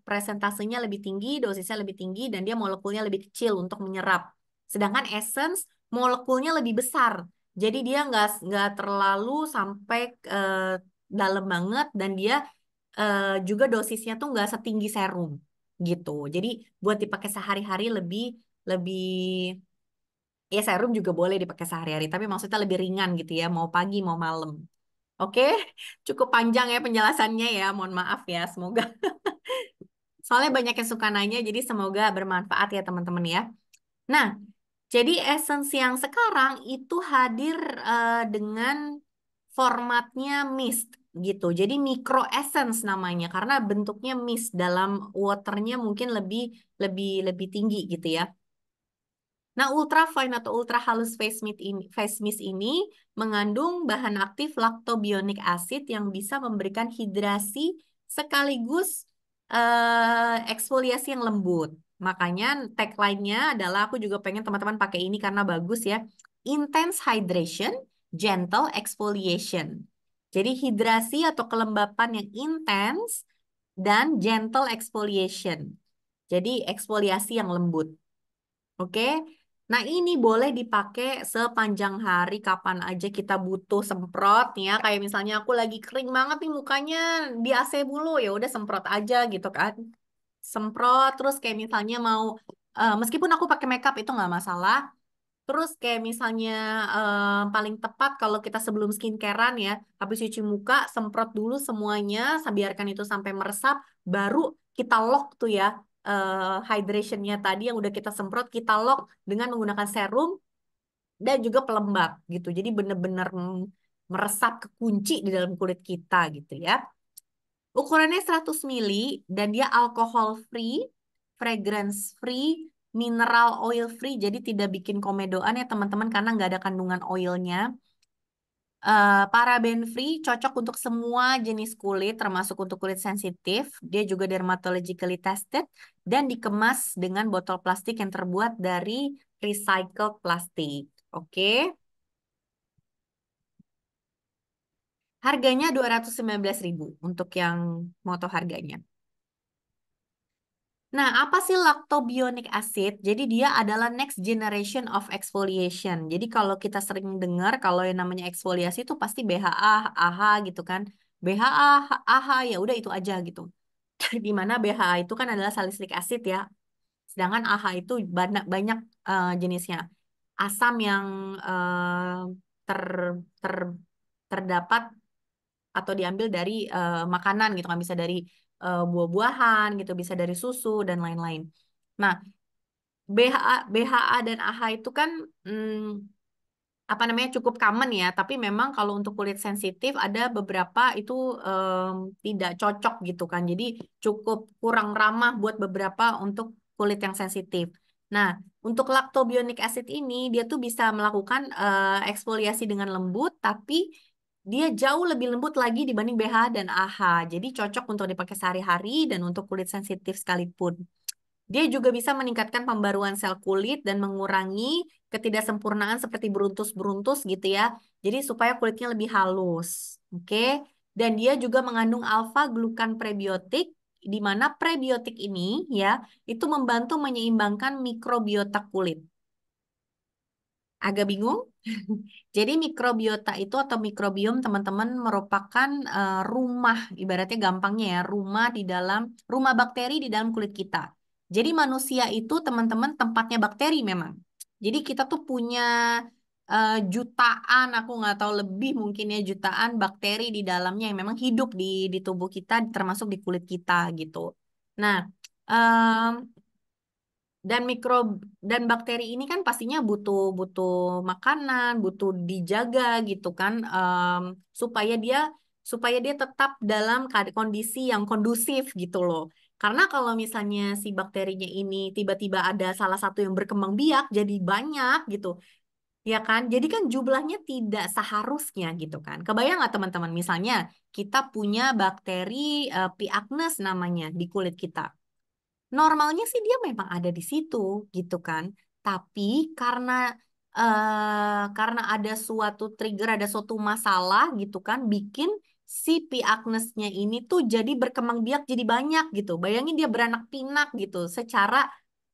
Speaker 1: presentasenya lebih tinggi, dosisnya lebih tinggi, dan dia molekulnya lebih kecil untuk menyerap. Sedangkan essence molekulnya lebih besar. Jadi dia nggak terlalu sampai dalam banget dan dia juga dosisnya tuh nggak setinggi serum gitu. Jadi buat dipakai sehari-hari lebih lebih ya serum juga boleh dipakai sehari-hari, tapi maksudnya lebih ringan gitu ya, mau pagi mau malam. Oke, cukup panjang ya penjelasannya ya, mohon maaf ya, semoga. Soalnya banyak yang suka nanya, jadi semoga bermanfaat ya teman-teman ya. Nah, jadi Essence yang sekarang itu hadir dengan formatnya mist gitu. Jadi micro essence namanya karena bentuknya mist dalam waternya mungkin lebih lebih lebih tinggi gitu ya. Nah, ultra fine atau ultra halus face mist ini mengandung bahan aktif lactobionic acid yang bisa memberikan hidrasi sekaligus eksfoliasi yang lembut. Makanya tagline-nya adalah aku juga pengen teman-teman pakai ini karena bagus ya. Intense hydration, gentle exfoliation. Jadi hidrasi atau kelembapan yang intens dan gentle exfoliation. Jadi eksfoliasi yang lembut. Oke. Nah, ini boleh dipakai sepanjang hari kapan aja kita butuh semprot ya. Kayak misalnya aku lagi kering banget nih mukanya di AC mulu, ya udah semprot aja gitu kan. Semprot terus kayak misalnya mau meskipun aku pakai makeup itu nggak masalah. Terus kayak misalnya paling tepat kalau kita sebelum skincarean ya, habis cuci muka, semprot dulu semuanya, biarkan itu sampai meresap, baru kita lock tuh ya hydrationnya tadi yang udah kita semprot, kita lock dengan menggunakan serum dan juga pelembab gitu. Jadi bener-bener meresap ke kunci di dalam kulit kita gitu ya. Ukurannya 100 mili dan dia alcohol free, fragrance free, mineral oil free. Jadi tidak bikin komedoan ya teman-teman karena nggak ada kandungan oilnya. Paraben free, cocok untuk semua jenis kulit, termasuk untuk kulit sensitif. Dia juga dermatologically tested dan dikemas dengan botol plastik yang terbuat dari recycled plastik. Oke, harganya 219.000 untuk yang mau tahu harganya. Nah, apa sih lactobionic acid? Jadi dia adalah next generation of exfoliation. Jadi kalau kita sering dengar kalau yang namanya eksfoliasi itu pasti BHA, AHA gitu kan. BHA, AHA ya udah itu aja gitu. Di mana BHA itu kan adalah salicylic acid ya. Sedangkan AHA itu banyak banyak jenisnya. Asam yang ter, ter terdapat atau diambil dari makanan gitu kan, bisa dari buah-buahan gitu, bisa dari susu dan lain-lain. Nah, BHA dan AHA itu kan apa namanya cukup common ya, tapi memang kalau untuk kulit sensitif ada beberapa itu tidak cocok gitu kan. Jadi cukup kurang ramah buat beberapa untuk kulit yang sensitif. Nah, untuk lactobionic acid ini dia tuh bisa melakukan eksfoliasi dengan lembut, tapi dia jauh lebih lembut lagi dibanding BH dan AHA. Jadi cocok untuk dipakai sehari-hari dan untuk kulit sensitif sekalipun. Dia juga bisa meningkatkan pembaruan sel kulit dan mengurangi ketidaksempurnaan seperti beruntus-beruntus gitu ya. Jadi supaya kulitnya lebih halus. Oke. Dan dia juga mengandung alfa glukan prebiotik di mana prebiotik ini ya itu membantu menyeimbangkan mikrobiota kulit. Agak bingung? Jadi mikrobiota itu atau mikrobiom teman-teman merupakan rumah, ibaratnya gampangnya ya, rumah bakteri di dalam kulit kita. Jadi manusia itu teman-teman tempatnya bakteri memang. Jadi kita tuh punya jutaan, aku nggak tahu lebih mungkin ya jutaan bakteri di dalamnya yang memang hidup di tubuh kita, termasuk di kulit kita gitu. Nah, dan dan bakteri ini kan pastinya butuh butuh makanan, butuh dijaga gitu kan, supaya dia tetap dalam kondisi yang kondusif gitu loh. Karena kalau misalnya si bakterinya ini tiba-tiba ada salah satu yang berkembang biak jadi banyak gitu, ya kan? Jadi kan jumlahnya tidak seharusnya gitu kan. Kebayang nggak teman-teman? Misalnya kita punya bakteri P. acnes namanya di kulit kita. Normalnya sih dia memang ada di situ gitu kan. Tapi karena karena ada suatu trigger, ada suatu masalah gitu kan, bikin si P. acnesnya ini tuh jadi berkembang biak jadi banyak gitu. Bayangin dia beranak pinak gitu secara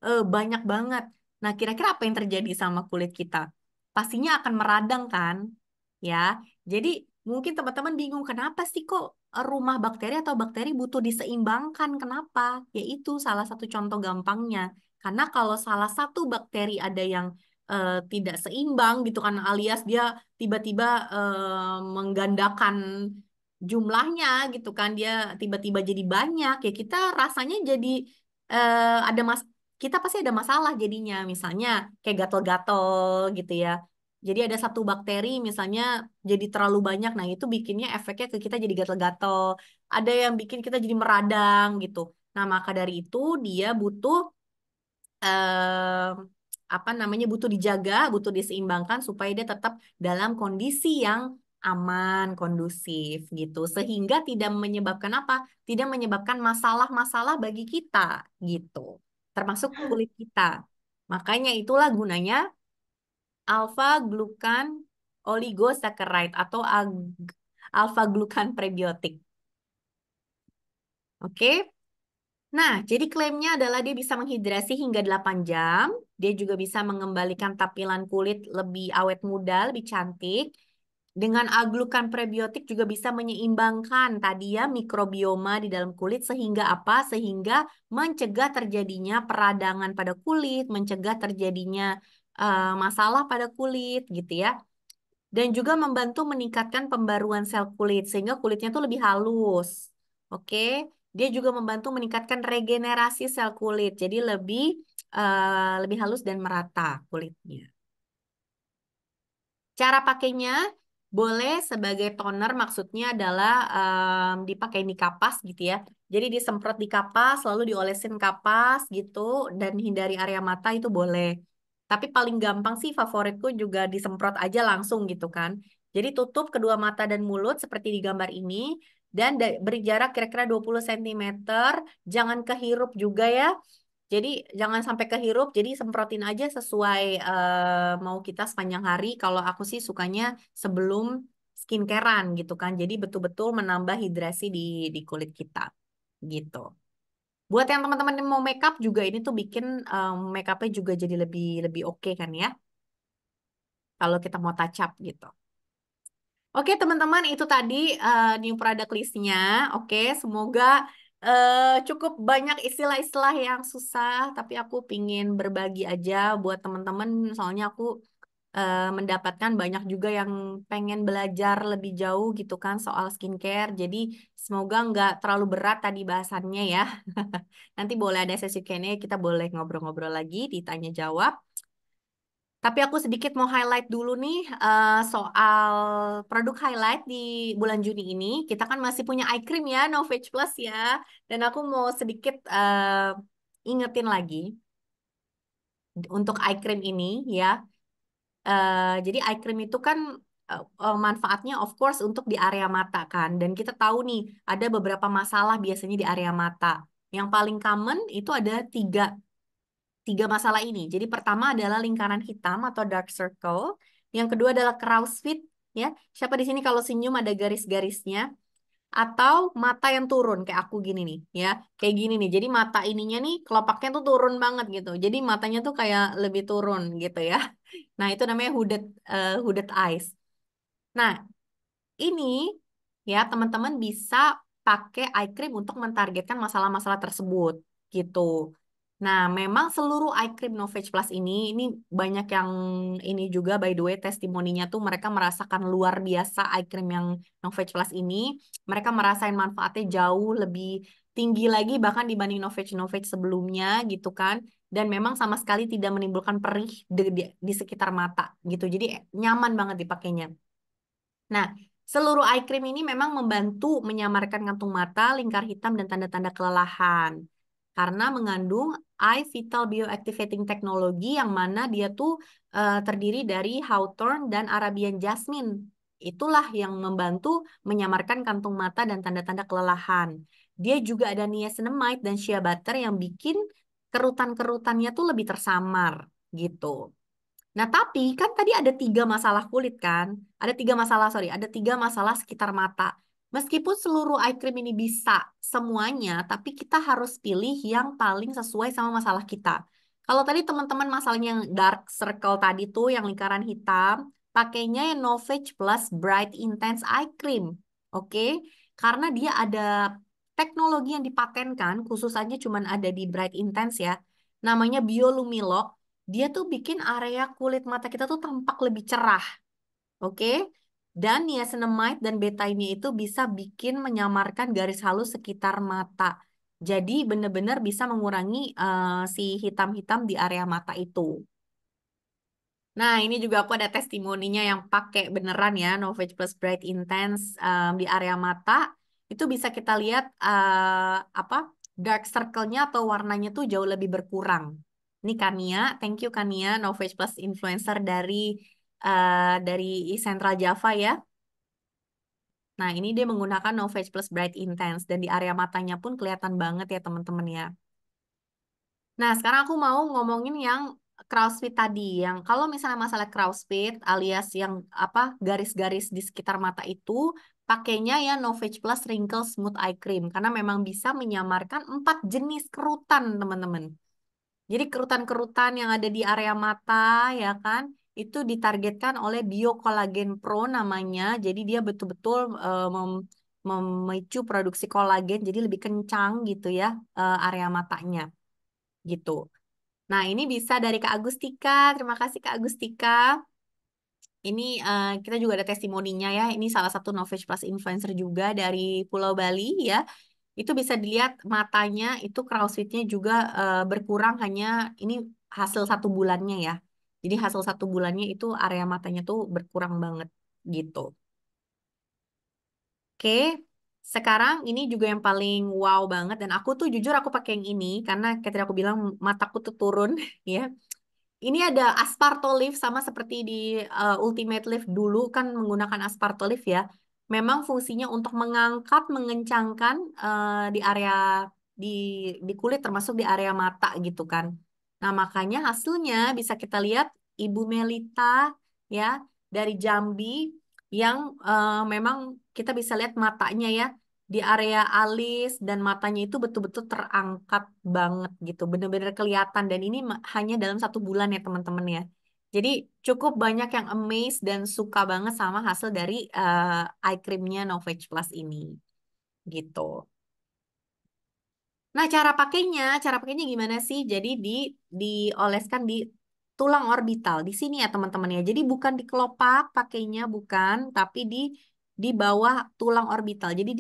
Speaker 1: banyak banget. Nah, kira-kira apa yang terjadi sama kulit kita? Pastinya akan meradang kan? Ya. Jadi mungkin teman-teman bingung kenapa sih kok rumah bakteri atau bakteri butuh diseimbangkan. Kenapa? Yaitu salah satu contoh gampangnya. Karena kalau salah satu bakteri ada yang tidak seimbang gitu kan, alias dia tiba-tiba menggandakan jumlahnya gitu kan, dia tiba-tiba jadi banyak, ya kita rasanya jadi ada kita pasti ada masalah jadinya, misalnya kayak gatal-gatal gitu ya. Jadi ada satu bakteri misalnya jadi terlalu banyak, nah itu bikinnya efeknya ke kita jadi gatal-gatal. Ada yang bikin kita jadi meradang gitu. Nah, maka dari itu dia butuh eh, apa namanya butuh dijaga, butuh diseimbangkan supaya dia tetap dalam kondisi yang aman, kondusif gitu. Sehingga tidak menyebabkan apa? Tidak menyebabkan masalah-masalah bagi kita gitu. Termasuk kulit kita. Makanya itulah gunanya alpha glucan oligosaccharide atau alpha glucan prebiotik. Oke? Nah, jadi klaimnya adalah dia bisa menghidrasi hingga 8 jam. Dia juga bisa mengembalikan tampilan kulit lebih awet muda, lebih cantik. Dengan aglukan prebiotik juga bisa menyeimbangkan tadi ya mikrobioma di dalam kulit sehingga apa? Sehingga mencegah terjadinya peradangan pada kulit, mencegah terjadinya masalah pada kulit gitu ya. Dan juga membantu meningkatkan pembaruan sel kulit sehingga kulitnya tuh lebih halus. Oke, dia juga membantu meningkatkan regenerasi sel kulit, jadi lebih halus dan merata kulitnya. Cara pakainya boleh sebagai toner, maksudnya adalah dipakai di kapas gitu ya. Jadi disemprot di kapas, lalu diolesin kapas gitu, dan hindari area mata itu boleh. Tapi paling gampang sih favoritku juga disemprot aja langsung gitu kan. Jadi tutup kedua mata dan mulut seperti di gambar ini, dan beri jarak kira-kira 20 cm. Jangan kehirup juga ya. Jadi jangan sampai kehirup, jadi semprotin aja sesuai mau kita sepanjang hari. Kalau aku sih sukanya sebelum skincarean gitu kan. Jadi betul-betul menambah hidrasi di kulit kita gitu. Buat yang teman-teman yang mau makeup juga ini tuh bikin makeupnya juga jadi lebih lebih oke kan ya. Kalau kita mau touch up gitu. Oke teman-teman itu tadi new product list-nya. Oke, semoga cukup banyak istilah-istilah yang susah, tapi aku pingin berbagi aja buat teman-teman. Soalnya aku mendapatkan banyak juga yang pengen belajar lebih jauh gitu kan soal skincare. Jadi semoga nggak terlalu berat tadi bahasannya ya. Nanti boleh ada sesi Q&A, kita boleh ngobrol-ngobrol lagi, ditanya jawab. Tapi aku sedikit mau highlight dulu nih soal produk highlight di bulan Juni ini. Kita kan masih punya eye cream ya, Novage Plus ya. Dan aku mau sedikit ingetin lagi untuk eye cream ini ya. Jadi eye cream itu kan manfaatnya of course untuk di area mata kan. Dan kita tahu nih ada beberapa masalah biasanya di area mata. Yang paling common itu ada tiga masalah ini. Jadi pertama adalah lingkaran hitam atau dark circle. Yang kedua adalah crow's feet, ya. Siapa di sini kalau senyum ada garis-garisnya? Atau mata yang turun kayak aku gini nih, ya. Kayak gini nih. Jadi mata ininya nih kelopaknya tuh turun banget gitu. Jadi matanya tuh kayak lebih turun gitu ya. Nah, itu namanya hooded eyes. Nah, ini ya teman-teman bisa pakai eye cream untuk mentargetkan masalah-masalah tersebut gitu. Nah, memang seluruh eye cream Novage Plus ini banyak yang ini juga by the way testimoninya tuh mereka merasakan luar biasa eye cream yang Novage Plus ini. Mereka merasain manfaatnya jauh lebih tinggi lagi bahkan dibanding Novage sebelumnya gitu kan. Dan memang sama sekali tidak menimbulkan perih di sekitar mata gitu. Jadi nyaman banget dipakainya. Nah, seluruh eye cream ini memang membantu menyamarkan kantung mata, lingkar hitam, dan tanda-tanda kelelahan. Karena mengandung eye vital bioactivating technology yang mana dia tuh terdiri dari hawthorn dan Arabian jasmine. Itulah yang membantu menyamarkan kantung mata dan tanda-tanda kelelahan. Dia juga ada niacinamide dan shea butter yang bikin kerutan-kerutannya tuh lebih tersamar gitu. Nah, tapi kan tadi ada tiga masalah kulit kan? Ada tiga masalah, sorry, ada tiga masalah sekitar mata. Meskipun seluruh eye cream ini bisa semuanya, tapi kita harus pilih yang paling sesuai sama masalah kita. Kalau tadi teman-teman masalahnya yang dark circle tadi tuh, yang lingkaran hitam, pakainya yang Novage Plus Bright Intense Eye Cream. Oke? Karena dia ada teknologi yang dipatenkan, khusus aja cuman ada di Bright Intense ya. Namanya Biolumilock. Dia tuh bikin area kulit mata kita tuh tampak lebih cerah, oke? Dan niacinamide dan beta-nya itu bisa bikin menyamarkan garis halus sekitar mata. Jadi benar-benar bisa mengurangi si hitam-hitam di area mata itu. Nah, ini juga aku ada testimoninya yang pakai beneran ya, Novage Plus Bright Intense di area mata. Itu bisa kita lihat apa dark circle-nya atau warnanya tuh jauh lebih berkurang. Ini Kania, thank you Kania, Novage Plus influencer dari Central Java ya. Nah, ini dia menggunakan Novage Plus Bright Intense dan di area matanya pun kelihatan banget ya teman-teman ya. Nah, sekarang aku mau ngomongin yang CrossFit tadi. Yang kalau misalnya masalah CrossFit alias yang apa garis-garis di sekitar mata itu, pakainya ya Novage Plus Wrinkle Smooth Eye Cream karena memang bisa menyamarkan 4 jenis kerutan, teman-teman. Jadi kerutan-kerutan yang ada di area mata ya kan, itu ditargetkan oleh Bio Collagen Pro namanya. Jadi dia betul-betul memicu produksi kolagen jadi lebih kencang gitu ya, area matanya gitu. Nah, ini bisa dari Kak Agustika. Terima kasih Kak Agustika. Ini kita juga ada testimoninya ya. Ini salah satu Novage Plus influencer juga dari Pulau Bali ya. Itu bisa dilihat matanya itu crowsfitnya juga berkurang hanya ini hasil 1 bulannya ya. Jadi hasil 1 bulannya itu area matanya tuh berkurang banget gitu. Oke, sekarang ini juga yang paling wow banget dan aku tuh jujur aku pakai yang ini karena kayak tadi aku bilang mataku tuh turun ya. Ini ada Aspartolift sama seperti di Ultimate Lift dulu kan menggunakan Aspartolift ya. Memang fungsinya untuk mengangkat, mengencangkan di area di di kulit termasuk di area mata gitu kan. Nah, makanya hasilnya bisa kita lihat Ibu Melita ya dari Jambi yang memang kita bisa lihat matanya ya di area alis dan matanya itu betul-betul terangkat banget gitu, bener-bener kelihatan dan ini hanya dalam 1 bulan ya teman-teman ya. Jadi cukup banyak yang amazed dan suka banget sama hasil dari eye creamnya Novage Plus ini gitu. Nah, cara pakainya gimana sih? Jadi dioleskan di tulang orbital di sini ya teman-teman ya. Jadi bukan di kelopak pakainya bukan, tapi di bawah tulang orbital. Jadi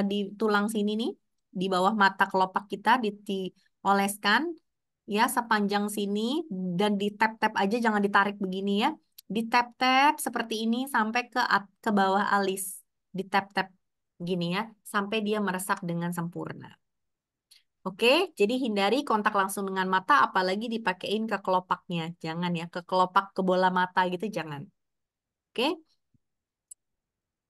Speaker 1: di tulang sini nih, di bawah mata kelopak kita dioleskan ya sepanjang sini dan di tap-tap aja jangan ditarik begini ya. Di tap-tap seperti ini sampai ke bawah alis. Di tap-tap gini ya, sampai dia meresap dengan sempurna. Oke, jadi hindari kontak langsung dengan mata, apalagi dipakein ke kelopaknya. Jangan ya, ke kelopak, ke bola mata gitu, jangan. Oke.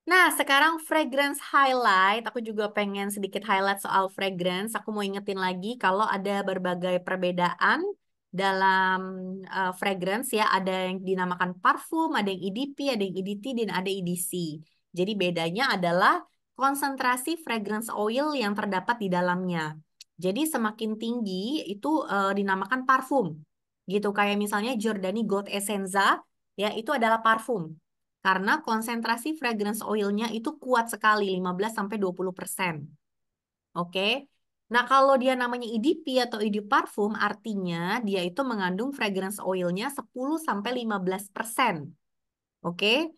Speaker 1: Nah, sekarang fragrance highlight. Aku juga pengen sedikit highlight soal fragrance. Aku mau ingetin lagi kalau ada berbagai perbedaan dalam fragrance ya. Ada yang dinamakan parfum, ada yang EDP, ada yang EDT, dan ada EDC. Jadi bedanya adalah konsentrasi fragrance oil yang terdapat di dalamnya. Jadi semakin tinggi itu dinamakan parfum. Gitu kayak misalnya Giordani Gold Essenza ya itu adalah parfum. Karena konsentrasi fragrance oilnya itu kuat sekali, 15-20%. Oke. Nah, kalau dia namanya EDP atau ED parfum, artinya dia itu mengandung fragrance oilnya 10-15%. Oke.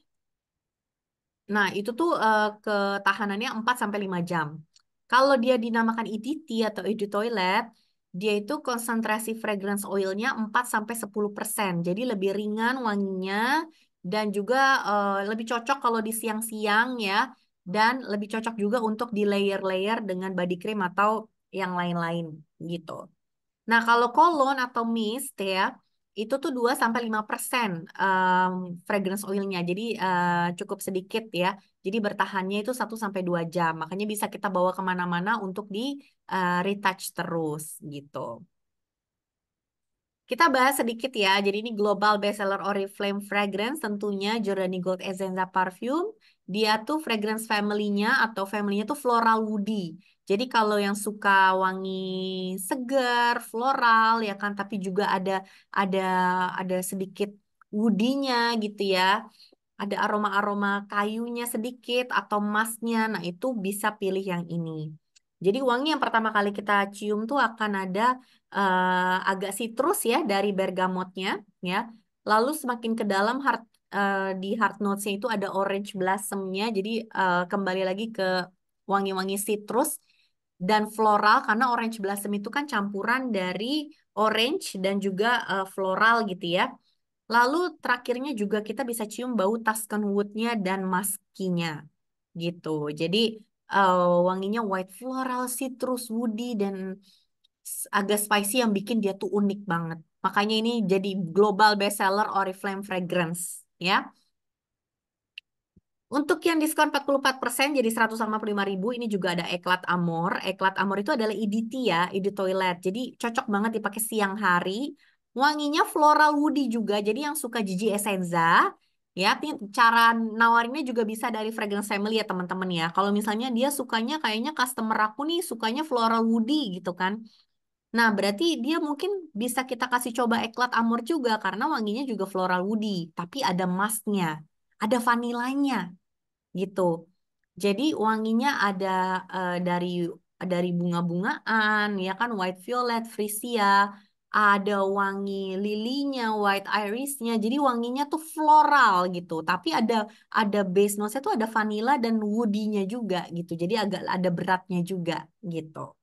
Speaker 1: Nah, itu tuh ketahanannya 4-5 jam. Kalau dia dinamakan EDT atau ED toilet, dia itu konsentrasi fragrance oilnya 4-10%. Jadi lebih ringan wanginya dan juga lebih cocok kalau di siang-siang ya. Dan lebih cocok juga untuk di layer-layer dengan body cream atau yang lain-lain gitu. Nah, kalau kolon atau mist ya, itu tuh 2-5% fragrance oilnya. Jadi cukup sedikit ya. Jadi bertahannya itu 1-2 jam. Makanya bisa kita bawa kemana-mana untuk di retouch terus gitu. Kita bahas sedikit ya. Jadi ini global bestseller Oriflame fragrance tentunya Giordani Gold Essenza Parfum. Dia tuh fragrance family-nya atau family-nya tuh floral woody. Jadi kalau yang suka wangi segar, floral ya kan, tapi juga ada ada sedikit woody-nya gitu ya. Ada aroma-aroma kayunya sedikit atau musknya. Nah, itu bisa pilih yang ini. Jadi wangi yang pertama kali kita cium tuh akan ada agak citrus ya dari bergamotnya ya. Lalu semakin ke dalam di heart notes-nya itu ada orange blossomnya. Jadi kembali lagi ke wangi-wangi citrus dan floral karena orange blossom itu kan campuran dari orange dan juga floral gitu ya. Lalu terakhirnya juga kita bisa cium bau Tuscan wood-nya dan muskinya gitu. Jadi wanginya white floral, citrus, woody dan agak spicy yang bikin dia tuh unik banget. Makanya ini jadi global bestseller Oriflame Fragrance ya. Untuk yang diskon 44% jadi 155.000 ini juga ada Eclat Amor. Eclat Amor itu adalah EDT ya, ED toilet. Jadi cocok banget dipakai siang hari. Wanginya floral woody juga. Jadi yang suka Gigi Essenza Ya, cara nawarinnya juga bisa dari fragrance family ya teman-teman ya. Kalau misalnya dia sukanya kayaknya customer aku nih sukanya floral woody gitu kan. Nah, berarti dia mungkin bisa kita kasih coba eklat amur juga karena wanginya juga floral woody, tapi ada musknya, ada vanilanya gitu. Jadi wanginya ada dari bunga-bungaan, ya kan, white violet, freesia, ada wangi lilinya, white irisnya. Jadi wanginya tuh floral gitu. Tapi ada base note-nya tuh ada vanilla dan woody-nya juga gitu. Jadi agak ada beratnya juga gitu.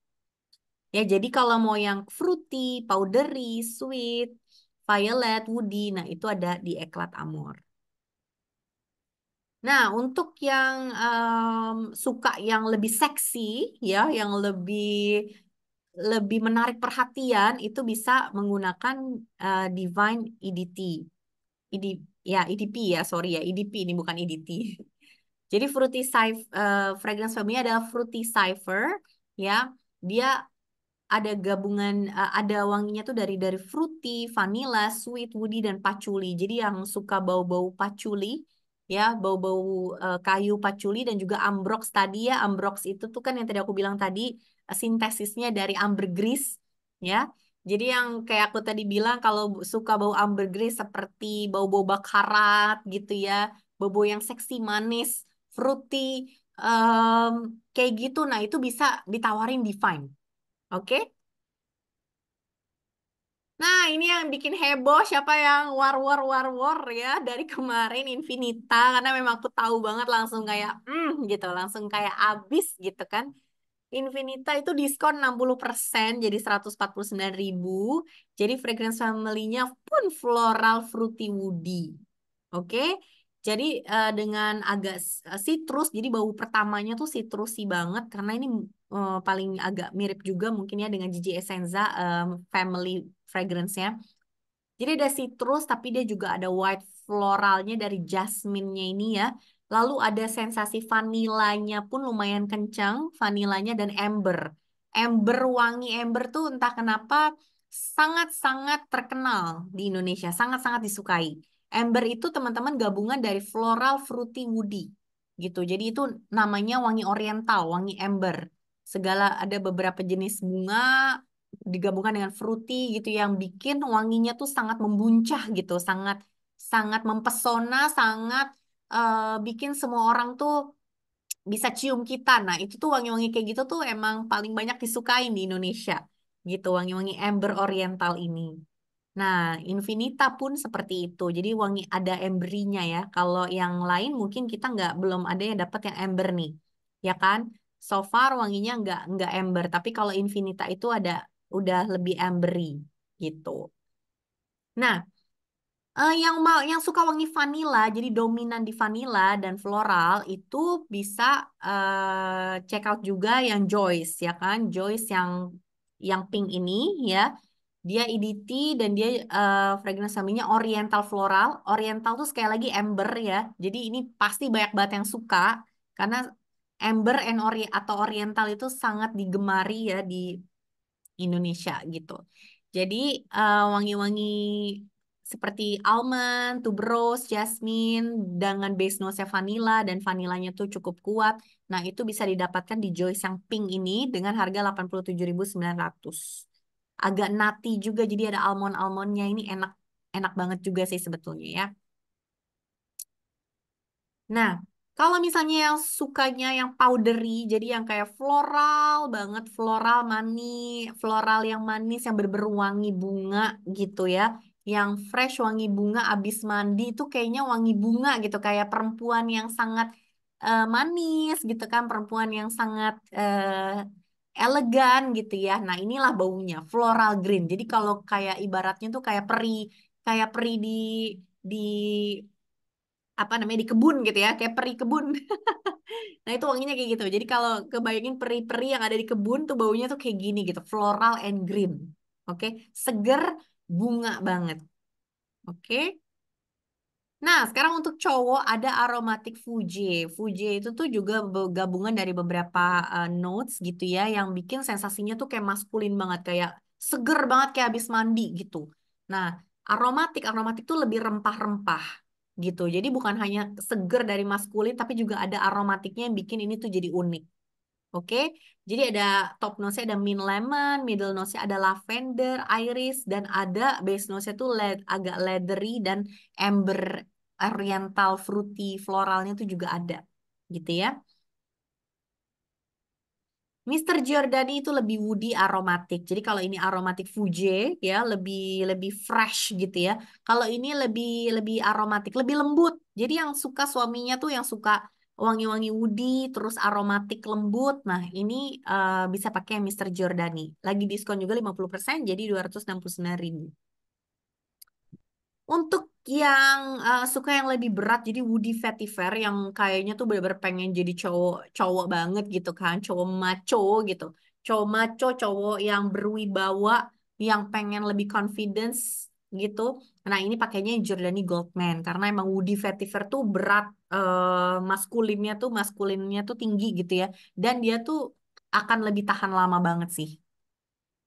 Speaker 1: Ya, jadi kalau mau yang fruity, powdery, sweet, violet, woody, nah itu ada di Eklat Amor. Nah, untuk yang suka yang lebih seksi, ya, yang lebih lebih menarik perhatian, itu bisa menggunakan Divine EDT. ED, ya, EDP ya, sorry ya, EDP ini bukan EDT. Jadi fragrance family adalah Fruity Cypher, ya. Dia ada gabungan ada wanginya tuh dari fruity, vanilla, sweet, woody dan patchouli. Jadi yang suka bau-bau patchouli ya, bau-bau kayu patchouli dan juga ambrox tadi ya. Ambrox itu tuh kan yang tadi aku bilang tadi sintesisnya dari ambergris ya. Jadi yang kayak aku tadi bilang kalau suka bau ambergris seperti bau-bau bakarat gitu ya, bau-bau yang seksi, manis, fruity, em, kayak gitu. Nah, itu bisa ditawarin Divine. Oke. Nah, ini yang bikin heboh siapa yang war ya dari kemarin Infinita karena memang aku tahu banget langsung kayak gitu, langsung kayak abis gitu kan. Infinita itu diskon 60% jadi 149.000. Jadi fragrance family-nya pun floral fruity woody. Oke. Jadi dengan agak citrus, jadi bau pertamanya tuh citrusi banget karena ini paling agak mirip juga mungkin ya dengan Gigi Essenza family fragrance-nya. Jadi ada citrus tapi dia juga ada white floralnya dari jasmine-nya ini ya. Lalu ada sensasi vanilanya pun lumayan kencang, vanilanya dan amber. Wangi amber tuh entah kenapa sangat-sangat terkenal di Indonesia, sangat-sangat disukai. Amber itu teman-teman gabungan dari floral, fruity, woody gitu. Jadi itu namanya wangi oriental, wangi amber. Segala ada beberapa jenis bunga digabungkan dengan fruity gitu yang bikin wanginya tuh sangat membuncah gitu, sangat sangat mempesona, sangat bikin semua orang tuh bisa cium kita. Nah, itu tuh wangi-wangi kayak gitu tuh emang paling banyak disukai di Indonesia gitu, wangi-wangi amber oriental ini. Nah, Infinita pun seperti itu. Jadi wangi ada emberinya ya. Kalau yang lain mungkin kita nggak belum ada yang dapat yang ember nih, ya kan? So far wanginya nggak ember. Tapi kalau Infinita itu ada udah lebih embery gitu. Nah, yang suka wangi vanilla, jadi dominan di vanilla dan floral itu bisa check out juga yang Joyce ya kan, Joyce yang pink ini ya, dia EDT dan dia fragrance namanya Oriental Floral. Oriental tuh sekali lagi amber ya, jadi ini pasti banyak banget yang suka karena amber atau Oriental itu sangat digemari ya di Indonesia gitu. Jadi wangi-wangi seperti almond, tuberose, jasmine dengan base note vanilla dan vanilanya tuh cukup kuat. Nah, itu bisa didapatkan di Joyce yang pink ini dengan harga 87.900. Agak nutty juga jadi ada almond-almondnya ini enak enak banget juga sih sebetulnya ya. Nah, kalau misalnya yang sukanya yang powdery, jadi yang kayak floral banget, floral yang manis, yang wangi bunga gitu ya. Yang fresh wangi bunga abis mandi itu kayaknya wangi bunga gitu, kayak perempuan yang sangat manis gitu kan, perempuan yang sangat elegan gitu ya. Nah, inilah baunya, floral green. Jadi kalau kayak ibaratnya tuh kayak peri di apa namanya di kebun gitu ya, kayak peri kebun. Nah, itu wanginya kayak gitu. Jadi kalau kebayangin peri-peri yang ada di kebun tuh baunya tuh kayak gini gitu, floral and green. Oke, seger, bunga banget. Oke. Nah, sekarang untuk cowok ada aromatic Fuji. Fuji itu tuh juga gabungan dari beberapa notes gitu ya yang bikin sensasinya tuh kayak maskulin banget, kayak seger banget kayak habis mandi gitu. Nah, aromatik tuh lebih rempah-rempah gitu. Jadi bukan hanya seger dari maskulin, tapi juga ada aromatiknya yang bikin ini tuh jadi unik. Oke, jadi ada top notes-nya ada mint lemon, middle notes-nya ada lavender, iris, dan ada base notes-nya tuh agak leathery dan amber oriental fruity floralnya tuh juga ada, gitu ya. Mister Giordani itu lebih woody aromatik. Jadi kalau ini aromatik Fuji ya, lebih lebih fresh gitu ya. Kalau ini lebih lebih aromatik, lebih lembut. Jadi yang suka suaminya tuh yang suka wangi-wangi woody terus aromatik lembut. Nah, ini bisa pakai Mister Giordani. Lagi diskon juga 50% jadi 269.000. Untuk yang suka yang lebih berat, jadi Woody Vetiver yang kayaknya tuh bener-bener pengen jadi cowok cowok banget gitu kan, cowok maco gitu, cowok maco, cowok yang berwibawa, yang pengen lebih confidence gitu. Nah ini pakainya yang Giordani Goldman karena emang Woody Vetiver tuh berat, maskulinnya tuh tinggi gitu ya, dan dia tuh akan lebih tahan lama banget sih.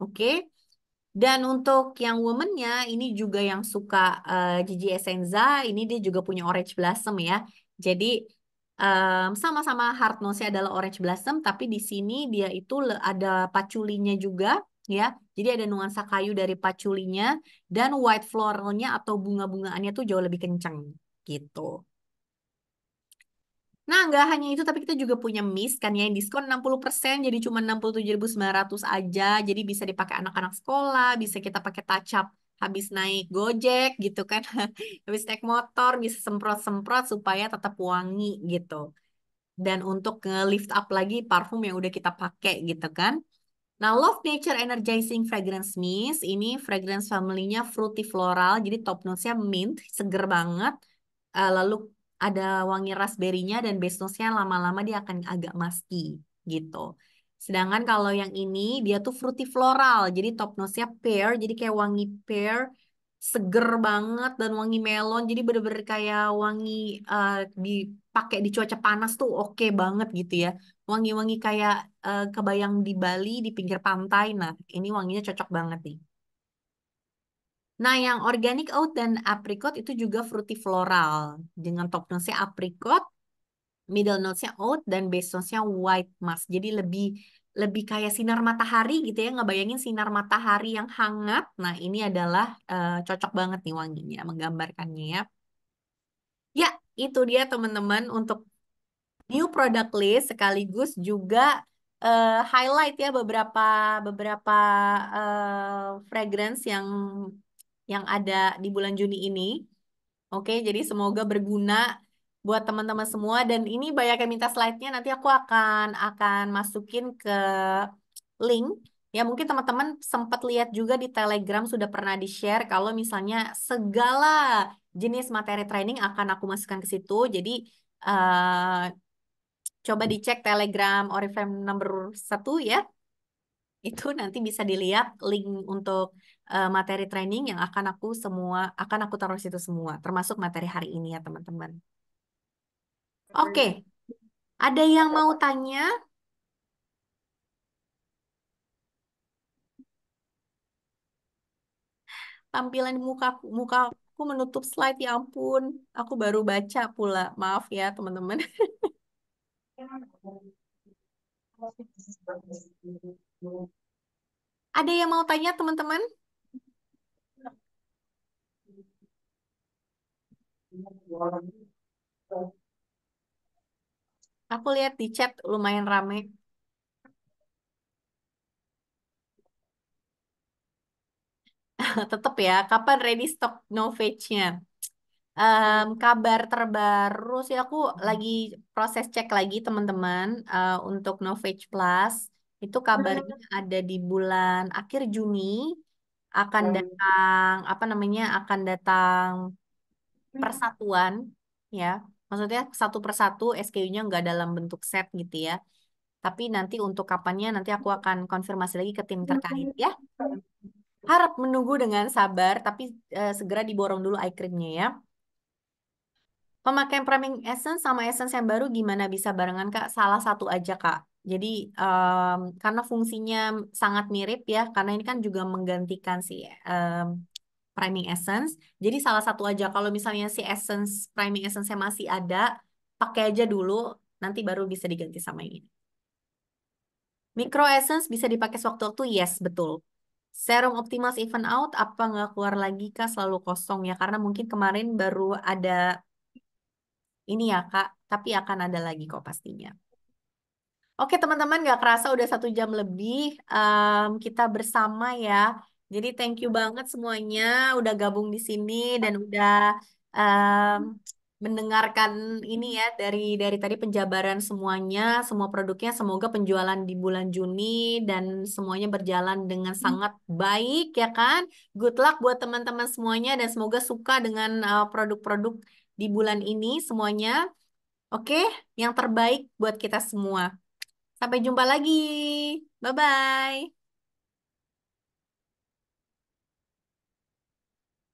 Speaker 1: Oke. Dan untuk yang womannya ini juga yang suka Gigi Essenza, ini dia juga punya Orange Blossom ya. Jadi sama-sama hard nose-nya adalah Orange Blossom, tapi di sini dia itu ada paculinya juga ya. Jadi ada nuansa kayu dari paculinya dan white floralnya atau bunga-bungaannya tuh jauh lebih kenceng gitu. Nah, nggak hanya itu, tapi kita juga punya Mist kan ya, yang diskon 60%, jadi cuma 67.900 aja. Jadi bisa dipakai anak-anak sekolah, bisa kita pakai touch up habis naik Gojek gitu kan. Habis naik motor, bisa semprot-semprot supaya tetap wangi gitu. Dan untuk nge-lift up lagi parfum yang udah kita pakai gitu kan. Nah, Love Nature Energizing Fragrance Mist, ini fragrance family-nya fruity floral, jadi top notes-nya mint, seger banget. Lalu ada wangi raspberry-nya dan base notes-nya lama-lama dia akan agak musky gitu. Sedangkan kalau yang ini dia tuh fruity floral, jadi top notes-nya pear, jadi kayak wangi pear, seger banget dan wangi melon, jadi bener-bener kayak wangi dipakai di cuaca panas tuh oke banget gitu ya. Wangi-wangi kayak kebayang di Bali di pinggir pantai. Nah, ini wanginya cocok banget nih. Nah, yang organic oat dan apricot itu juga fruity floral dengan top notes-nya apricot, middle notes-nya oat dan base notes-nya white musk. Jadi lebih lebih kayak sinar matahari gitu ya, ngebayangin sinar matahari yang hangat. Nah, ini adalah cocok banget nih wanginya menggambarkannya ya. Ya, itu dia teman-teman untuk new product list sekaligus juga highlight ya beberapa beberapa fragrance yang ada di bulan Juni ini. Oke, jadi semoga berguna buat teman-teman semua dan ini banyak yang minta slide-nya nanti aku akan masukin ke link. Ya mungkin teman-teman sempat lihat juga di Telegram sudah pernah di-share kalau misalnya segala jenis materi training akan aku masukkan ke situ. Jadi eh, coba dicek Telegram Oriflame nomor 1 ya. Itu nanti bisa dilihat link untuk materi training yang akan aku taruh situ semua, termasuk materi hari ini ya teman-teman. Oke, ada yang mau tanya? Tampilan mukaku menutup slide ya ampun. Aku baru baca pula. Maaf ya teman-teman. Ada yang mau tanya teman-teman? Aku lihat di chat lumayan rame. Tetap ya, kapan ready stock Novage-nya? Kabar terbaru sih aku lagi proses cek lagi teman-teman untuk Novage Plus. Itu kabarnya ada di bulan akhir Juni akan datang apa namanya akan datang persatuan ya. Maksudnya satu persatu SKU-nya nggak dalam bentuk set gitu ya. Tapi nanti untuk kapannya nanti aku akan konfirmasi lagi ke tim terkait ya. Harap menunggu dengan sabar tapi segera diborong dulu eye creamnya ya. Pemakaian priming essence sama essence yang baru gimana bisa barengan Kak? Salah satu aja Kak. Jadi karena fungsinya sangat mirip ya, karena ini kan juga menggantikan si priming essence. Jadi salah satu aja. Kalau misalnya si essence priming essence-nya masih ada, pakai aja dulu. Nanti baru bisa diganti sama yang ini. Micro essence bisa dipakai sewaktu-waktu, yes, betul. Serum Optimas Even Out, apa nggak keluar lagi Kak? Selalu kosong ya, karena mungkin kemarin baru ada ini ya Kak, tapi akan ada lagi kok pastinya. Oke teman-teman, nggak kerasa udah 1 jam lebih kita bersama ya. Jadi thank you banget semuanya udah gabung di sini dan udah em, mendengarkan ini ya dari tadi penjabaran semuanya, semua produknya. Semoga penjualan di bulan Juni dan semuanya berjalan dengan sangat baik ya kan. Good luck buat teman-teman semuanya dan semoga suka dengan produk-produk di bulan ini semuanya. Oke, yang terbaik buat kita semua. Sampai jumpa lagi. Bye-bye.